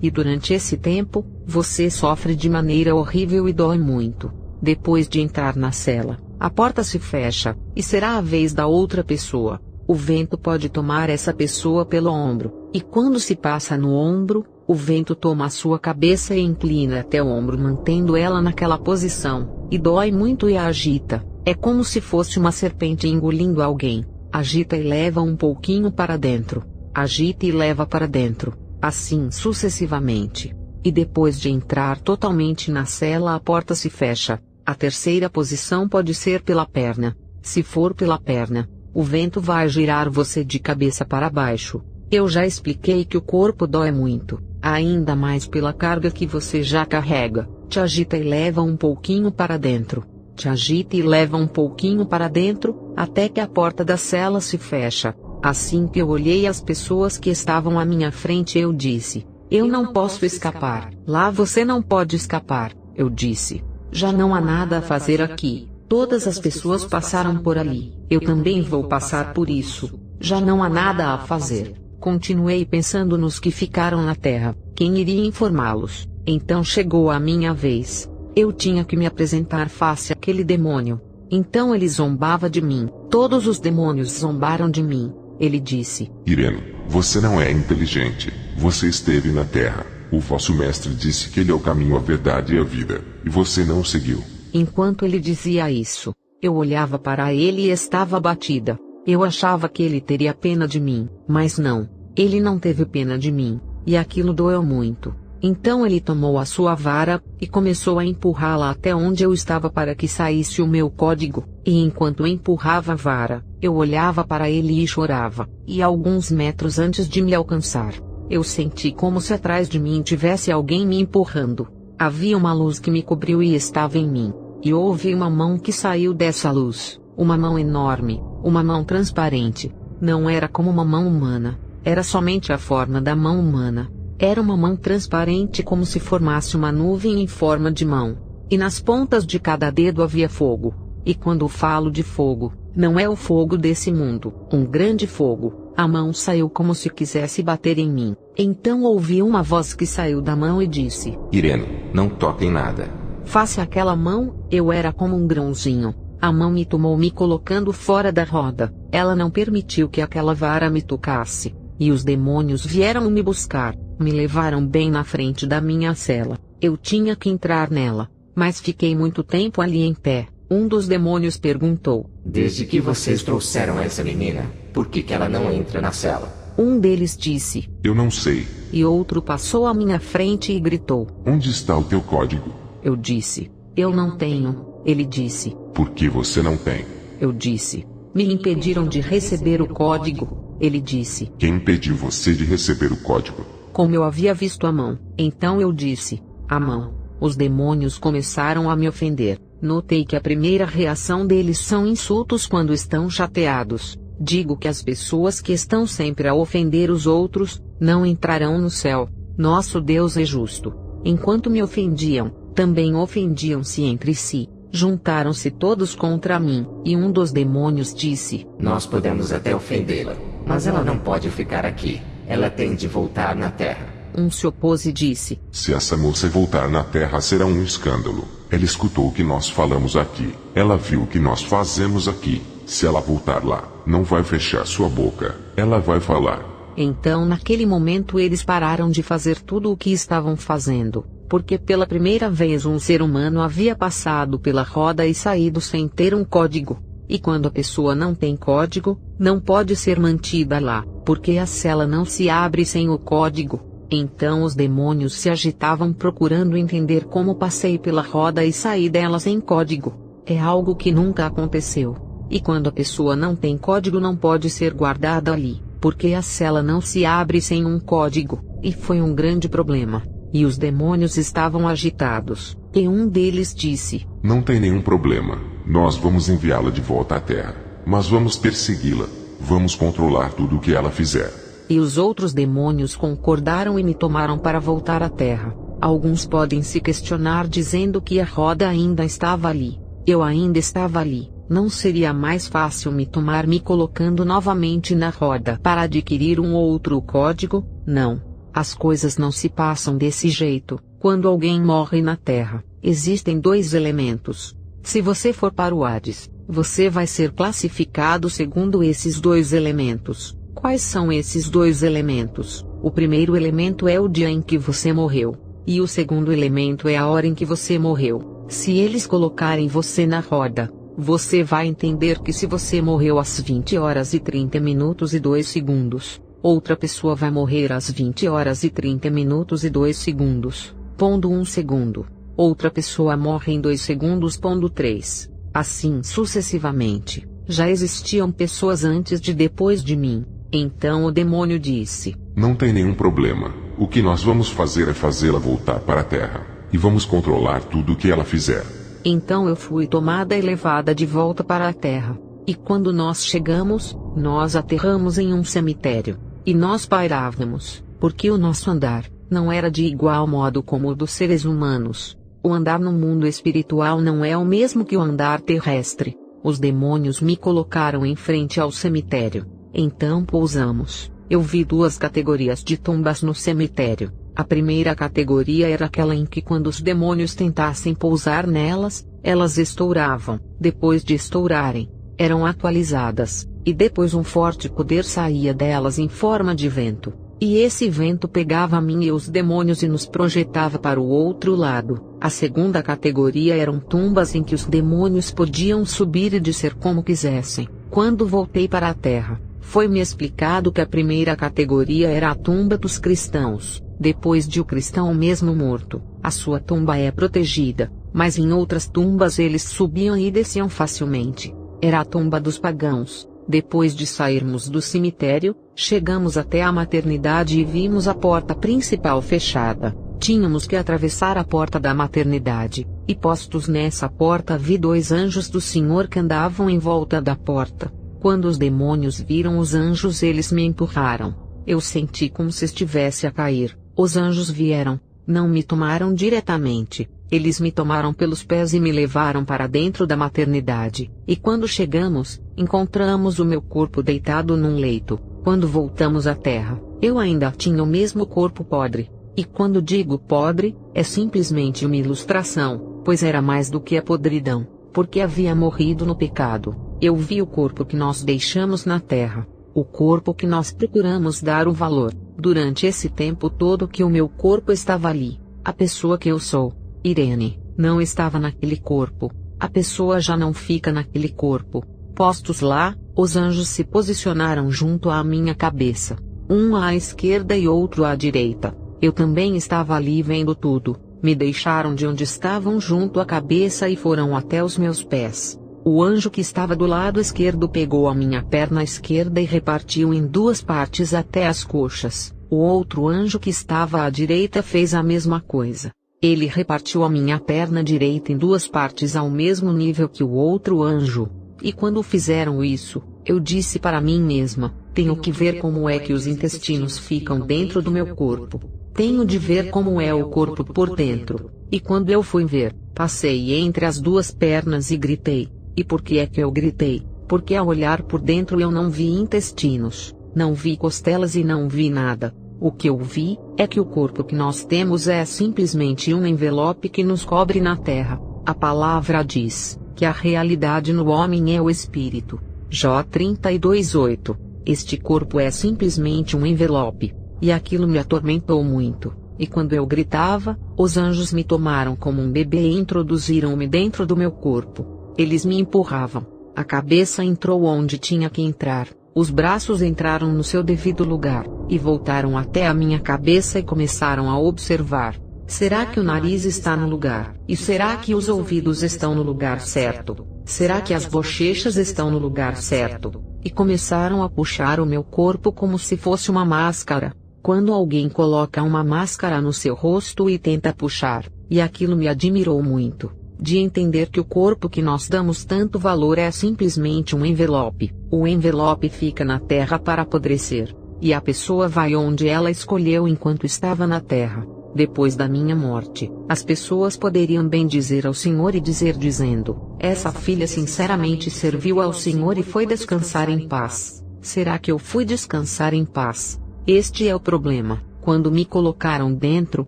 e durante esse tempo, você sofre de maneira horrível e dói muito. Depois de entrar na cela, a porta se fecha, e será a vez da outra pessoa. O vento pode tomar essa pessoa pelo ombro, e quando se passa no ombro, o vento toma a sua cabeça e inclina até o ombro, mantendo ela naquela posição, e dói muito e a agita. É como se fosse uma serpente engolindo alguém. Agita e leva um pouquinho para dentro, agita e leva para dentro, assim sucessivamente. E depois de entrar totalmente na cela, a porta se fecha. A terceira posição pode ser pela perna. Se for pela perna, o vento vai girar você de cabeça para baixo. Eu já expliquei que o corpo dói muito, ainda mais pela carga que você já carrega. Te agita e leva um pouquinho para dentro. Te agita e leva um pouquinho para dentro, até que a porta da cela se fecha. Assim que eu olhei as pessoas que estavam à minha frente, eu disse: eu não posso escapar. Lá você não pode escapar, eu disse. Já não há nada a fazer aqui. Todas as pessoas passaram por ali. Eu também vou passar por isso. Já não há nada a fazer. Continuei pensando nos que ficaram na terra. Quem iria informá-los? Então chegou a minha vez. Eu tinha que me apresentar face àquele demônio. Então ele zombava de mim. Todos os demônios zombaram de mim. Ele disse: Irene, você não é inteligente. Você esteve na terra. O vosso mestre disse que ele é o caminho, a verdade e a vida, e você não o seguiu. Enquanto ele dizia isso, eu olhava para ele e estava abatida. Eu achava que ele teria pena de mim, mas não. Ele não teve pena de mim, e aquilo doeu muito. Então ele tomou a sua vara, e começou a empurrá-la até onde eu estava para que saísse o meu código, e enquanto empurrava a vara, eu olhava para ele e chorava, e alguns metros antes de me alcançar, eu senti como se atrás de mim tivesse alguém me empurrando. Havia uma luz que me cobriu e estava em mim, e houve uma mão que saiu dessa luz, uma mão enorme, uma mão transparente. Não era como uma mão humana, era somente a forma da mão humana. Era uma mão transparente, como se formasse uma nuvem em forma de mão, e nas pontas de cada dedo havia fogo. E quando falo de fogo, não é o fogo desse mundo, um grande fogo. A mão saiu como se quisesse bater em mim. Então ouvi uma voz que saiu da mão e disse: Irene, não toque em nada. Face àquela mão, eu era como um grãozinho. A mão me tomou, me colocando fora da roda. Ela não permitiu que aquela vara me tocasse. E os demônios vieram me buscar, me levaram bem na frente da minha cela. Eu tinha que entrar nela, mas fiquei muito tempo ali em pé. Um dos demônios perguntou: Desde que vocês trouxeram essa menina, por que ela não entra na cela? Um deles disse: Eu não sei. E outro passou à minha frente e gritou: Onde está o teu código? Eu disse: Eu não tenho. Ele disse: Por que você não tem? Eu disse: Me impediram de receber o código. Ele disse: Quem impediu você de receber o código? Como eu havia visto a mão, então eu disse: A mão. Os demônios começaram a me ofender. Notei que a primeira reação deles são insultos quando estão chateados. Digo que as pessoas que estão sempre a ofender os outros, não entrarão no céu. Nosso Deus é justo. Enquanto me ofendiam, também ofendiam-se entre si. Juntaram-se todos contra mim, e um dos demônios disse: Nós podemos até ofendê-la, mas ela não pode ficar aqui. ela tem de voltar na terra. Um se opôs e disse: Se essa moça voltar na terra será um escândalo. Ela escutou o que nós falamos aqui. Ela viu o que nós fazemos aqui. Se ela voltar lá, não vai fechar sua boca. Ela vai falar. Então naquele momento eles pararam de fazer tudo o que estavam fazendo, porque pela primeira vez um ser humano havia passado pela roda e saído sem ter um código. E quando a pessoa não tem código, não pode ser mantida lá, porque a cela não se abre sem o código. Então os demônios se agitavam procurando entender como passei pela roda e saí dela sem código. É algo que nunca aconteceu. E quando a pessoa não tem código não pode ser guardada ali, porque a cela não se abre sem um código, e foi um grande problema. E os demônios estavam agitados, e um deles disse: Não tem nenhum problema, nós vamos enviá-la de volta à terra, mas vamos persegui-la, vamos controlar tudo o que ela fizer. E os outros demônios concordaram e me tomaram para voltar à terra. Alguns podem se questionar dizendo que a roda ainda estava ali. Eu ainda estava ali. Não seria mais fácil me tomar me colocando novamente na roda para adquirir um outro código? Não. As coisas não se passam desse jeito. Quando alguém morre na terra, existem dois elementos. Se você for para o Hades, você vai ser classificado segundo esses dois elementos. Quais são esses dois elementos? O primeiro elemento é o dia em que você morreu. E o segundo elemento é a hora em que você morreu. Se eles colocarem você na roda, você vai entender que se você morreu às 20 horas e 30 minutos e 2 segundos, outra pessoa vai morrer às 20 horas e 30 minutos e 2 segundos, pondo 1 segundo. Outra pessoa morre em 2 segundos, pondo 3. Assim sucessivamente. Já existiam pessoas antes e depois de mim. Então o demônio disse: Não tem nenhum problema. O que nós vamos fazer é fazê-la voltar para a terra. E vamos controlar tudo o que ela fizer. Então eu fui tomada e levada de volta para a terra. E quando nós chegamos, nós aterramos em um cemitério. E nós pairávamos, porque o nosso andar não era de igual modo como o dos seres humanos. O andar no mundo espiritual não é o mesmo que o andar terrestre. Os demônios me colocaram em frente ao cemitério. Então pousamos. Eu vi duas categorias de tumbas no cemitério. A primeira categoria era aquela em que quando os demônios tentassem pousar nelas, elas estouravam. Depois de estourarem, eram atualizadas, e depois um forte poder saía delas em forma de vento. E esse vento pegava a mim e os demônios e nos projetava para o outro lado. A segunda categoria eram tumbas em que os demônios podiam subir e descer como quisessem. Quando voltei para a terra, foi-me explicado que a primeira categoria era a tumba dos cristãos. Depois de o cristão mesmo morto, a sua tumba é protegida, mas em outras tumbas eles subiam e desciam facilmente. Era a tumba dos pagãos. Depois de sairmos do cemitério, chegamos até a maternidade e vimos a porta principal fechada. Tínhamos que atravessar a porta da maternidade, e postos nessa porta vi 2 anjos do Senhor que andavam em volta da porta. Quando os demônios viram os anjos, eles me empurraram. Eu senti como se estivesse a cair. Os anjos vieram, não me tomaram diretamente, eles me tomaram pelos pés e me levaram para dentro da maternidade. E quando chegamos, encontramos o meu corpo deitado num leito. Quando voltamos à terra, eu ainda tinha o mesmo corpo podre. E quando digo podre, é simplesmente uma ilustração, pois era mais do que a podridão, porque havia morrido no pecado. Eu vi o corpo que nós deixamos na terra, o corpo que nós procuramos dar o valor. Durante esse tempo todo que o meu corpo estava ali, a pessoa que eu sou, Irene, não estava naquele corpo. A pessoa já não fica naquele corpo. Postos lá, os anjos se posicionaram junto à minha cabeça, um à esquerda e outro à direita. Eu também estava ali vendo tudo. Me deixaram de onde estavam junto à cabeça e foram até os meus pés. O anjo que estava do lado esquerdo pegou a minha perna esquerda e repartiu em 2 partes até as coxas. O outro anjo que estava à direita fez a mesma coisa. Ele repartiu a minha perna direita em 2 partes ao mesmo nível que o outro anjo. E quando fizeram isso, eu disse para mim mesma: tenho que ver como é que os intestinos ficam dentro do meu corpo. Tenho de ver como é o corpo por dentro. E quando eu fui ver, passei entre as 2 pernas e gritei. E por que é que eu gritei? Porque ao olhar por dentro eu não vi intestinos. Não vi costelas e não vi nada. O que eu vi é que o corpo que nós temos é simplesmente um envelope que nos cobre na terra. A palavra diz que a realidade no homem é o espírito. Jó 32:8. Este corpo é simplesmente um envelope. E aquilo me atormentou muito. E quando eu gritava, os anjos me tomaram como um bebê e introduziram-me dentro do meu corpo. Eles me empurravam. A cabeça entrou onde tinha que entrar. Os braços entraram no seu devido lugar, e voltaram até a minha cabeça e começaram a observar. Será que o nariz está no lugar? E será que os ouvidos estão no lugar certo? Será que as bochechas estão no lugar certo? E começaram a puxar o meu corpo como se fosse uma máscara. Quando alguém coloca uma máscara no seu rosto e tenta puxar, e aquilo me admirou muito. De entender que o corpo que nós damos tanto valor é simplesmente um envelope. O envelope fica na terra para apodrecer, e a pessoa vai onde ela escolheu enquanto estava na terra. Depois da minha morte, as pessoas poderiam bem dizer ao Senhor e dizer dizendo: essa filha sinceramente serviu ao Senhor e foi descansar em paz. Será que eu fui descansar em paz? Este é o problema. Quando me colocaram dentro,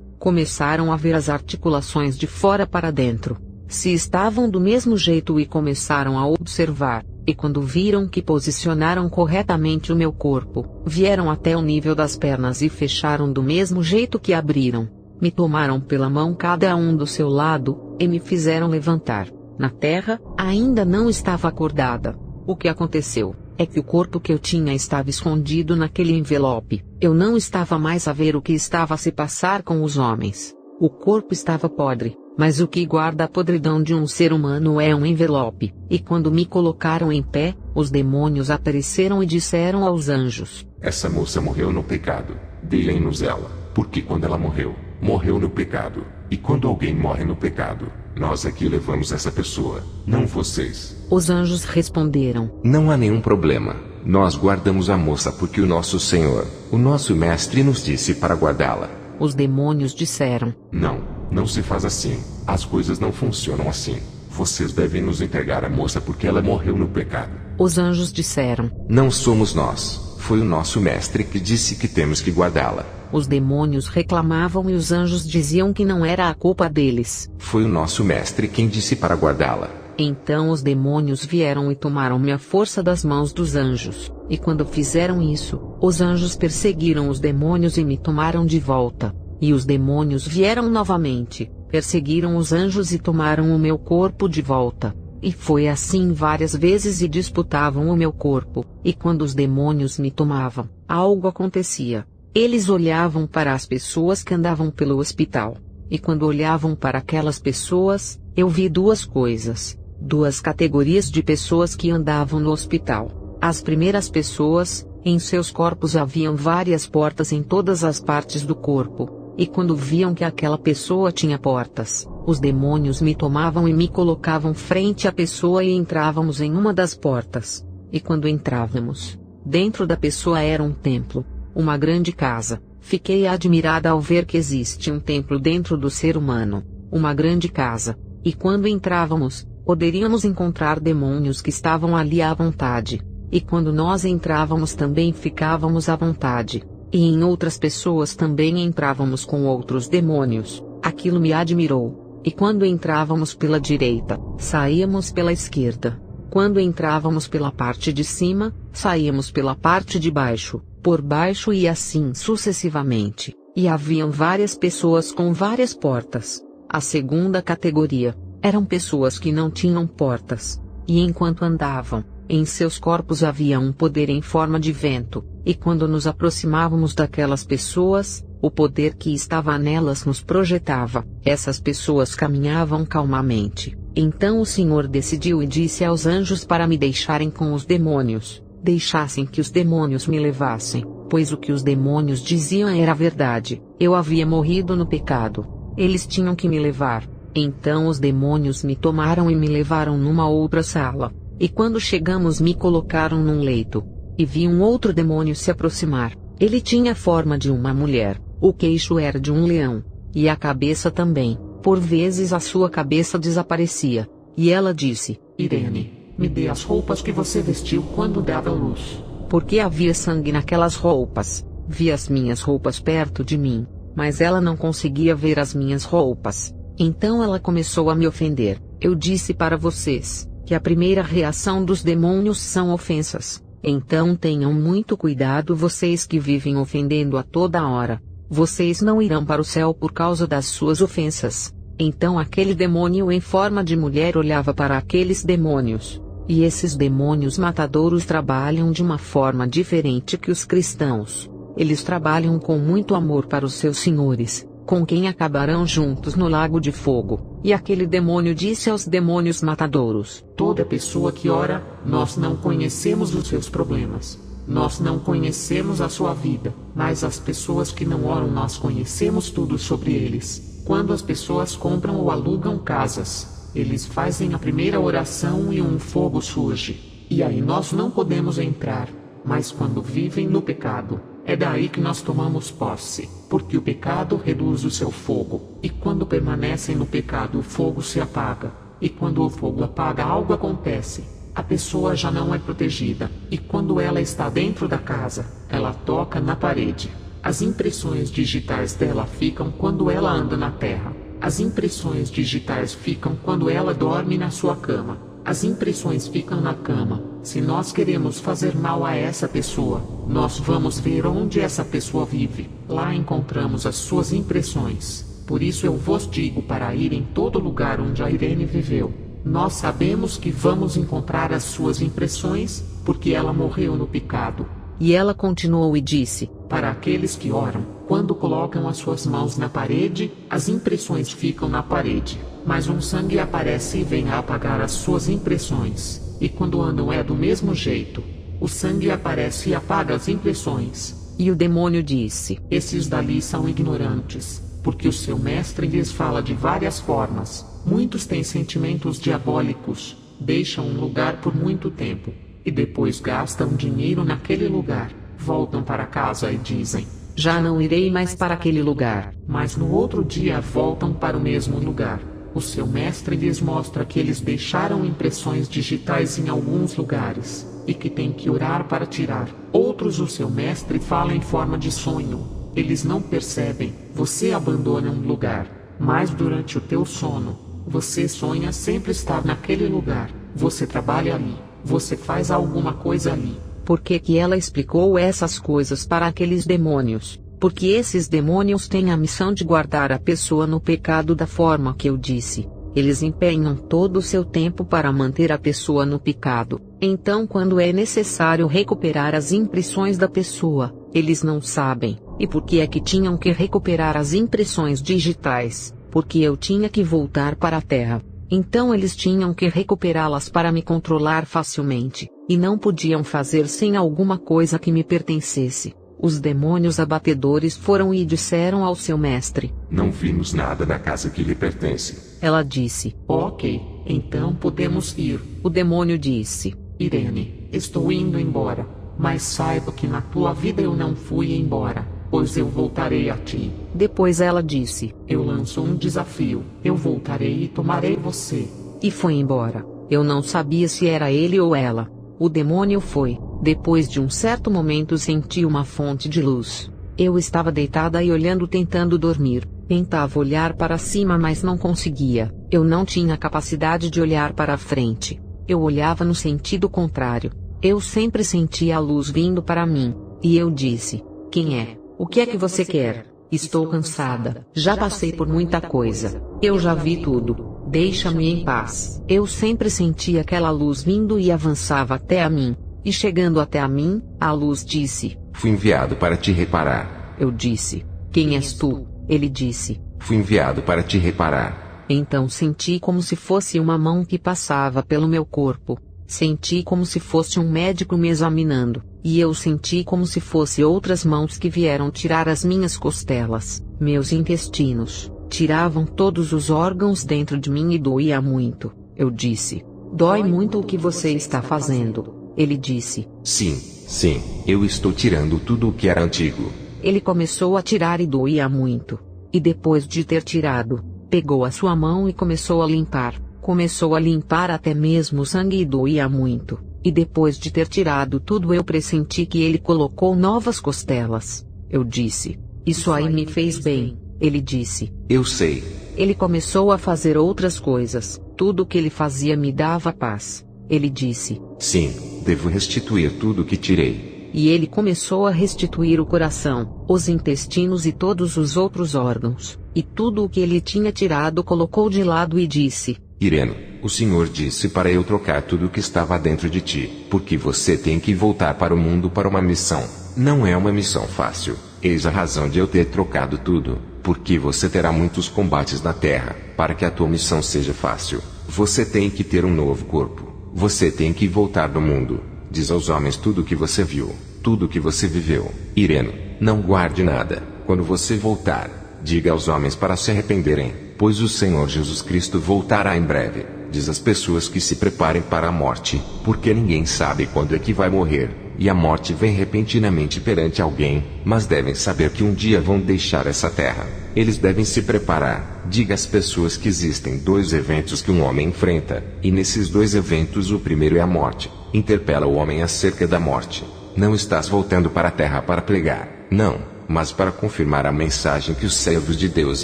começaram a ver as articulações de fora para dentro. Se estavam do mesmo jeito e começaram a observar, e quando viram que posicionaram corretamente o meu corpo, vieram até o nível das pernas e fecharam do mesmo jeito que abriram. Me tomaram pela mão cada um do seu lado, e me fizeram levantar. Na terra, ainda não estava acordada. O que aconteceu é que o corpo que eu tinha estava escondido naquele envelope. Eu não estava mais a ver o que estava a se passar com os homens. O corpo estava podre, mas o que guarda a podridão de um ser humano é um envelope. E quando me colocaram em pé, os demônios apareceram e disseram aos anjos: essa moça morreu no pecado. Deem-nos ela, porque quando ela morreu, morreu no pecado. E quando alguém morre no pecado, nós aqui levamos essa pessoa, não vocês. Os anjos responderam: não há nenhum problema. Nós guardamos a moça porque o nosso Senhor, o nosso mestre, nos disse para guardá-la. Os demônios disseram: não se faz assim. As coisas não funcionam assim. Vocês devem nos entregar a moça porque ela morreu no pecado. Os anjos disseram: não somos nós. Foi o nosso mestre que disse que temos que guardá-la. Os demônios reclamavam e os anjos diziam que não era a culpa deles. Foi o nosso mestre quem disse para guardá-la. Então os demônios vieram e tomaram-me à força das mãos dos anjos, e quando fizeram isso, os anjos perseguiram os demônios e me tomaram de volta. E os demônios vieram novamente, perseguiram os anjos e tomaram o meu corpo de volta. E foi assim várias vezes e disputavam o meu corpo, e quando os demônios me tomavam, algo acontecia. Eles olhavam para as pessoas que andavam pelo hospital, e quando olhavam para aquelas pessoas, eu vi duas coisas. Duas categorias de pessoas que andavam no hospital. As primeiras pessoas, em seus corpos haviam várias portas em todas as partes do corpo, e quando viam que aquela pessoa tinha portas, os demônios me tomavam e me colocavam frente à pessoa e entrávamos em uma das portas. E quando entrávamos, dentro da pessoa era um templo, uma grande casa. Fiquei admirada ao ver que existe um templo dentro do ser humano, uma grande casa, e quando entrávamos, poderíamos encontrar demônios que estavam ali à vontade, e quando nós entrávamos também ficávamos à vontade, e em outras pessoas também entrávamos com outros demônios. Aquilo me admirou, e quando entrávamos pela direita, saíamos pela esquerda. Quando entrávamos pela parte de cima, saíamos pela parte de baixo, por baixo e assim sucessivamente, e haviam várias pessoas com várias portas. A segunda categoria eram pessoas que não tinham portas, e enquanto andavam, em seus corpos havia um poder em forma de vento, e quando nos aproximávamos daquelas pessoas, o poder que estava nelas nos projetava. Essas pessoas caminhavam calmamente. Então o Senhor decidiu e disse aos anjos para me deixarem com os demônios, deixassem que os demônios me levassem, pois o que os demônios diziam era verdade. Eu havia morrido no pecado. Eles tinham que me levar. Então os demônios me tomaram e me levaram numa outra sala, e quando chegamos me colocaram num leito, e vi um outro demônio se aproximar. Ele tinha a forma de uma mulher, o queixo era de um leão, e a cabeça também. Por vezes a sua cabeça desaparecia, e ela disse: Irene, me dê as roupas que você vestiu quando dava luz. porque havia sangue naquelas roupas. Vi as minhas roupas perto de mim, mas ela não conseguia ver as minhas roupas. Então ela começou a me ofender. Eu disse para vocês que a primeira reação dos demônios são ofensas. Então tenham muito cuidado, vocês que vivem ofendendo a toda hora. Vocês não irão para o céu por causa das suas ofensas. Então aquele demônio em forma de mulher olhava para aqueles demônios. E esses demônios matadouros trabalham de uma forma diferente que os cristãos. Eles trabalham com muito amor para os seus senhores, com quem acabarão juntos no lago de fogo. E aquele demônio disse aos demônios matadouros: toda pessoa que ora, nós não conhecemos os seus problemas. Nós não conhecemos a sua vida, mas as pessoas que não oram nós conhecemos tudo sobre eles. Quando as pessoas compram ou alugam casas, eles fazem a primeira oração e um fogo surge. E aí nós não podemos entrar. Mas quando vivem no pecado, é daí que nós tomamos posse, porque o pecado reduz o seu fogo, e quando permanecem no pecado o fogo se apaga, e quando o fogo apaga algo acontece, a pessoa já não é protegida, e quando ela está dentro da casa, ela toca na parede. As impressões digitais dela ficam quando ela anda na terra, as impressões digitais ficam quando ela dorme na sua cama. As impressões ficam na cama. Se nós queremos fazer mal a essa pessoa, nós vamos ver onde essa pessoa vive. Lá encontramos as suas impressões. Por isso eu vos digo para ir em todo lugar onde a Irene viveu. Nós sabemos que vamos encontrar as suas impressões, porque ela morreu no pecado. E ela continuou e disse: para aqueles que oram, quando colocam as suas mãos na parede, as impressões ficam na parede. Mas um sangue aparece e vem a apagar as suas impressões. E quando andam é do mesmo jeito. O sangue aparece e apaga as impressões. E o demônio disse: esses dali são ignorantes, porque o seu mestre lhes fala de várias formas. Muitos têm sentimentos diabólicos, deixam um lugar por muito tempo, e depois gastam dinheiro naquele lugar, voltam para casa e dizem: já não irei mais para aquele lugar. Mas no outro dia voltam para o mesmo lugar. O seu mestre lhes mostra que eles deixaram impressões digitais em alguns lugares, e que tem que orar para tirar. Outros o seu mestre fala em forma de sonho. Eles não percebem. Você abandona um lugar, mas durante o teu sono, você sonha sempre estar naquele lugar. Você trabalha ali. Você faz alguma coisa ali. Por que ela explicou essas coisas para aqueles demônios? Porque esses demônios têm a missão de guardar a pessoa no pecado da forma que eu disse. Eles empenham todo o seu tempo para manter a pessoa no pecado. Então, quando é necessário recuperar as impressões da pessoa, eles não sabem. E por que é que tinham que recuperar as impressões digitais? Porque eu tinha que voltar para a Terra. Então eles tinham que recuperá-las para me controlar facilmente, e não podiam fazer sem alguma coisa que me pertencesse. Os demônios abatedores foram e disseram ao seu mestre: não vimos nada da casa que lhe pertence. Ela disse: ok, então podemos ir. O demônio disse: Irene, estou indo embora, mas saiba que na tua vida eu não fui embora, pois eu voltarei a ti. Depois ela disse: eu lanço um desafio, eu voltarei e tomarei você. E foi embora. Eu não sabia se era ele ou ela. O demônio foi. Depois de um certo momento senti uma fonte de luz. Eu estava deitada e olhando, tentando dormir. Tentava olhar para cima, mas não conseguia. Eu não tinha capacidade de olhar para a frente. Eu olhava no sentido contrário. Eu sempre sentia a luz vindo para mim. E eu disse: quem é? O que é que você quer? Estou cansada. Já passei por muita coisa. Eu já vi tudo. Deixa-me em paz. Eu sempre sentia aquela luz vindo e avançava até a mim. E chegando até a mim, a luz disse: fui enviado para te reparar. Eu disse: quem és tu? Ele disse: fui enviado para te reparar. Então senti como se fosse uma mão que passava pelo meu corpo. Senti como se fosse um médico me examinando. E eu senti como se fosse outras mãos que vieram tirar as minhas costelas, meus intestinos. Tiravam todos os órgãos dentro de mim e doía muito. Eu disse: dói muito o que você está fazendo. Ele disse: sim, eu estou tirando tudo o que era antigo. Ele começou a tirar e doía muito. E depois de ter tirado, pegou a sua mão e começou a limpar. começou a limpar até mesmo o sangue e doía muito, e depois de ter tirado tudo eu pressenti que ele colocou novas costelas. Eu disse: isso aí me fez bem. Ele disse: eu sei. Ele começou a fazer outras coisas, tudo o que ele fazia me dava paz. Ele disse: sim, devo restituir tudo que tirei. E ele começou a restituir o coração, os intestinos e todos os outros órgãos, e tudo o que ele tinha tirado colocou de lado e disse: Ireno, o Senhor disse para eu trocar tudo o que estava dentro de ti, porque você tem que voltar para o mundo para uma missão. Não é uma missão fácil. Eis a razão de eu ter trocado tudo, porque você terá muitos combates na terra. Para que a tua missão seja fácil, você tem que ter um novo corpo. Você tem que voltar do mundo. Diz aos homens tudo o que você viu, tudo o que você viveu. Ireno, não guarde nada. Quando você voltar, diga aos homens para se arrependerem, pois o Senhor Jesus Cristo voltará em breve. Diz às pessoas que se preparem para a morte, porque ninguém sabe quando é que vai morrer, e a morte vem repentinamente perante alguém, mas devem saber que um dia vão deixar essa terra. Eles devem se preparar. Diga às pessoas que existem dois eventos que um homem enfrenta, e nesses dois eventos o primeiro é a morte. Interpela o homem acerca da morte. Não estás voltando para a terra para pregar, não, mas para confirmar a mensagem que os servos de Deus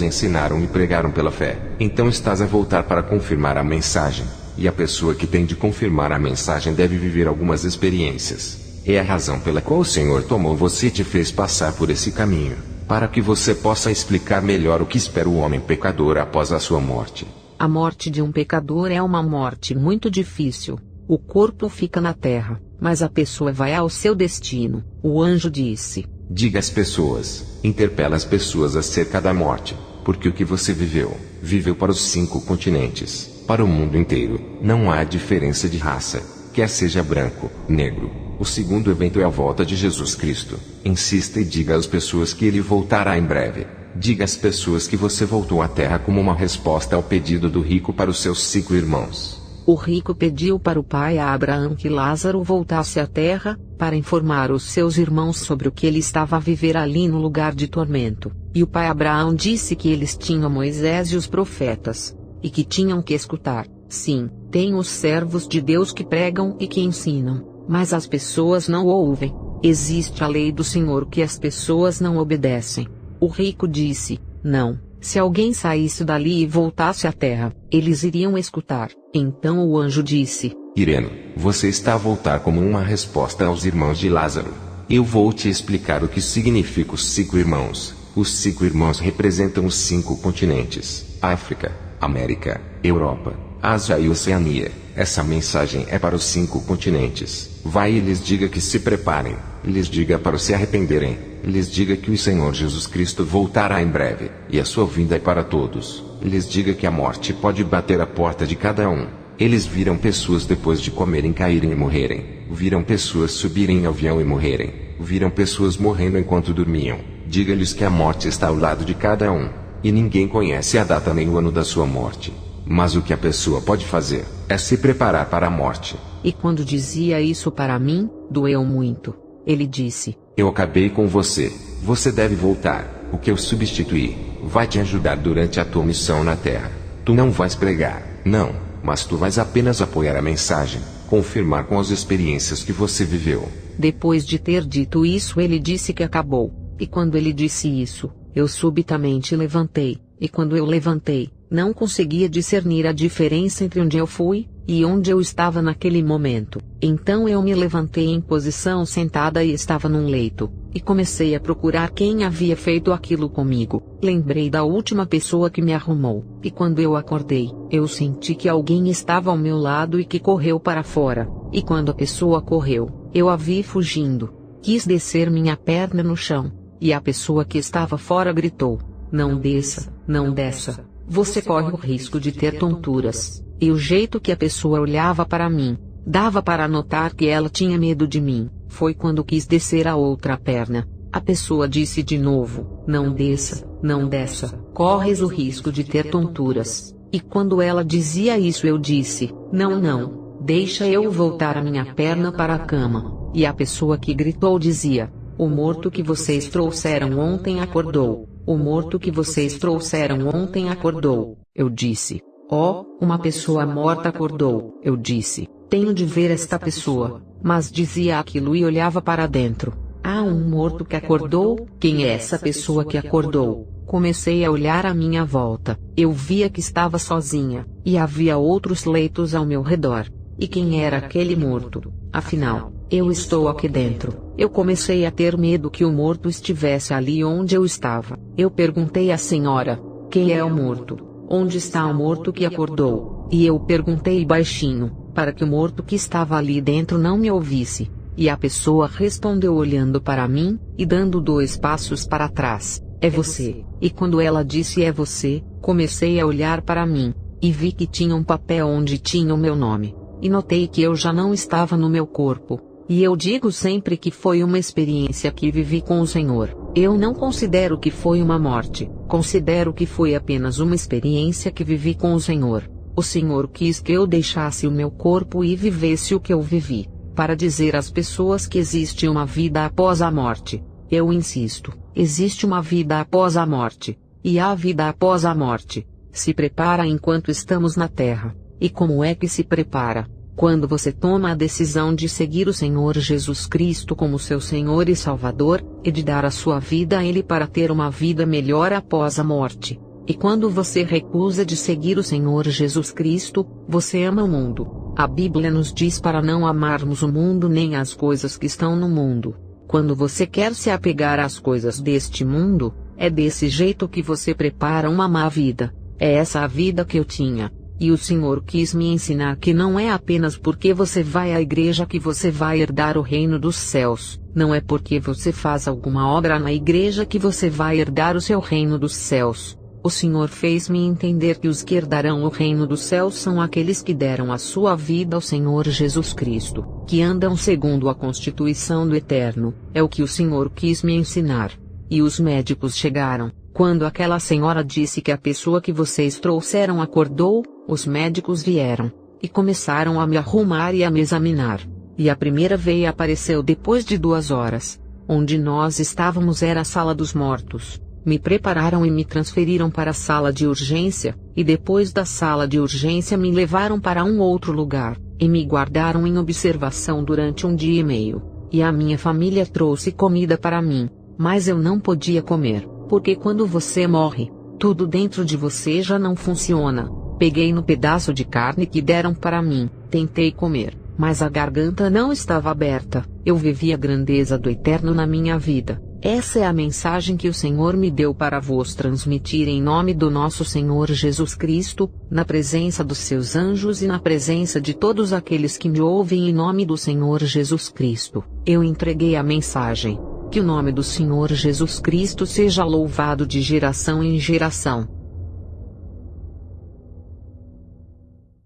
ensinaram e pregaram pela fé. Então estás a voltar para confirmar a mensagem, e a pessoa que tem de confirmar a mensagem deve viver algumas experiências. É a razão pela qual o Senhor tomou você e te fez passar por esse caminho, para que você possa explicar melhor o que espera o homem pecador após a sua morte. A morte de um pecador é uma morte muito difícil. O corpo fica na terra, mas a pessoa vai ao seu destino. O anjo disse: diga às pessoas, interpela as pessoas acerca da morte, porque o que você viveu, viveu para os 5 continentes, para o mundo inteiro. Não há diferença de raça, quer seja branco, negro. O segundo evento é a volta de Jesus Cristo. Insista e diga às pessoas que ele voltará em breve. Diga às pessoas que você voltou à terra como uma resposta ao pedido do rico para os seus 5 irmãos. O rico pediu para o pai Abraão que Lázaro voltasse à terra, para informar os seus irmãos sobre o que ele estava a viver ali no lugar de tormento. E o pai Abraão disse que eles tinham Moisés e os profetas, e que tinham que escutar. Sim, tem os servos de Deus que pregam e que ensinam, mas as pessoas não ouvem. Existe a lei do Senhor que as pessoas não obedecem. O rico disse: não. Se alguém saísse dali e voltasse à terra, eles iriam escutar. Então o anjo disse: Ireno, você está a voltar como uma resposta aos irmãos de Lázaro. Eu vou te explicar o que significa os 5 irmãos. Os 5 irmãos representam os 5 continentes: África, América, Europa, Ásia e Oceania. Essa mensagem é para os 5 continentes. Vai e lhes diga que se preparem. Lhes diga para se arrependerem. Lhes diga que o Senhor Jesus Cristo voltará em breve, e a sua vinda é para todos. Lhes diga que a morte pode bater a porta de cada um. Eles viram pessoas depois de comerem caírem e morrerem. Viram pessoas subirem em avião e morrerem. Viram pessoas morrendo enquanto dormiam. Diga-lhes que a morte está ao lado de cada um. E ninguém conhece a data nem o ano da sua morte. Mas o que a pessoa pode fazer é se preparar para a morte. E quando dizia isso para mim, doeu muito. Ele disse: eu acabei com você. Você deve voltar. O que eu substituí vai te ajudar durante a tua missão na terra. Tu não vais pregar, não, mas tu vais apenas apoiar a mensagem, confirmar com as experiências que você viveu. Depois de ter dito isso, ele disse que acabou. E quando ele disse isso, eu subitamente levantei. E quando eu levantei, não conseguia discernir a diferença entre onde eu fui e onde eu estava naquele momento. Então eu me levantei em posição sentada e estava num leito, e comecei a procurar quem havia feito aquilo comigo. Lembrei da última pessoa que me arrumou, e quando eu acordei, eu senti que alguém estava ao meu lado e que correu para fora. E quando a pessoa correu, eu a vi fugindo. Quis descer minha perna no chão, e a pessoa que estava fora gritou: não desça, não desça. Você corre o risco de ter tonturas. E o jeito que a pessoa olhava para mim, dava para notar que ela tinha medo de mim. Foi quando quis descer a outra perna. A pessoa disse de novo: não desça, não desça. Corres o risco de ter tonturas. E quando ela dizia isso eu disse: não, não, deixa eu voltar a minha perna para a cama. E a pessoa que gritou dizia: o morto que vocês trouxeram ontem acordou. O morto que vocês trouxeram ontem acordou. Eu disse: Oh, uma pessoa morta acordou, eu disse. Tenho de ver esta pessoa. Mas dizia aquilo e olhava para dentro. Há um morto que acordou? Quem é essa pessoa que acordou? Comecei a olhar à minha volta. Eu via que estava sozinha, e havia outros leitos ao meu redor. E quem era aquele morto? Afinal, eu estou aqui dentro. Eu comecei a ter medo que o morto estivesse ali onde eu estava. Eu perguntei à senhora: quem é o morto? Onde está o morto que acordou? E eu perguntei baixinho, para que o morto que estava ali dentro não me ouvisse. E a pessoa respondeu olhando para mim, e dando 2 passos para trás: é você. E quando ela disse é você, comecei a olhar para mim, e vi que tinha um papel onde tinha o meu nome. E notei que eu já não estava no meu corpo. E eu digo sempre que foi uma experiência que vivi com o Senhor. Eu não considero que foi uma morte, considero que foi apenas uma experiência que vivi com o Senhor. O Senhor quis que eu deixasse o meu corpo e vivesse o que eu vivi, para dizer às pessoas que existe uma vida após a morte. Eu insisto, existe uma vida após a morte, e há vida após a morte. Se prepara enquanto estamos na terra. E como é que se prepara? Quando você toma a decisão de seguir o Senhor Jesus Cristo como seu Senhor e Salvador, e de dar a sua vida a Ele para ter uma vida melhor após a morte. E quando você recusa de seguir o Senhor Jesus Cristo, você ama o mundo. A Bíblia nos diz para não amarmos o mundo nem as coisas que estão no mundo. Quando você quer se apegar às coisas deste mundo, é desse jeito que você prepara uma má vida. É essa a vida que eu tinha. E o Senhor quis me ensinar que não é apenas porque você vai à igreja que você vai herdar o reino dos céus, não é porque você faz alguma obra na igreja que você vai herdar o seu reino dos céus. O Senhor fez-me entender que os que herdarão o reino dos céus são aqueles que deram a sua vida ao Senhor Jesus Cristo, que andam segundo a constituição do Eterno, é o que o Senhor quis me ensinar. E os médicos chegaram. Quando aquela senhora disse que a pessoa que vocês trouxeram acordou, os médicos vieram, e começaram a me arrumar e a me examinar. E a primeira veia apareceu depois de 2 horas. Onde nós estávamos era a sala dos mortos. Me prepararam e me transferiram para a sala de urgência, e depois da sala de urgência me levaram para um outro lugar, e me guardaram em observação durante 1 dia e meio. E a minha família trouxe comida para mim, mas eu não podia comer. Porque quando você morre, tudo dentro de você já não funciona. Peguei no pedaço de carne que deram para mim, tentei comer, mas a garganta não estava aberta. Eu vivi a grandeza do Eterno na minha vida. Essa é a mensagem que o Senhor me deu para vos transmitir em nome do nosso Senhor Jesus Cristo, na presença dos seus anjos e na presença de todos aqueles que me ouvem em nome do Senhor Jesus Cristo. Eu entreguei a mensagem. Que o nome do Senhor Jesus Cristo seja louvado de geração em geração.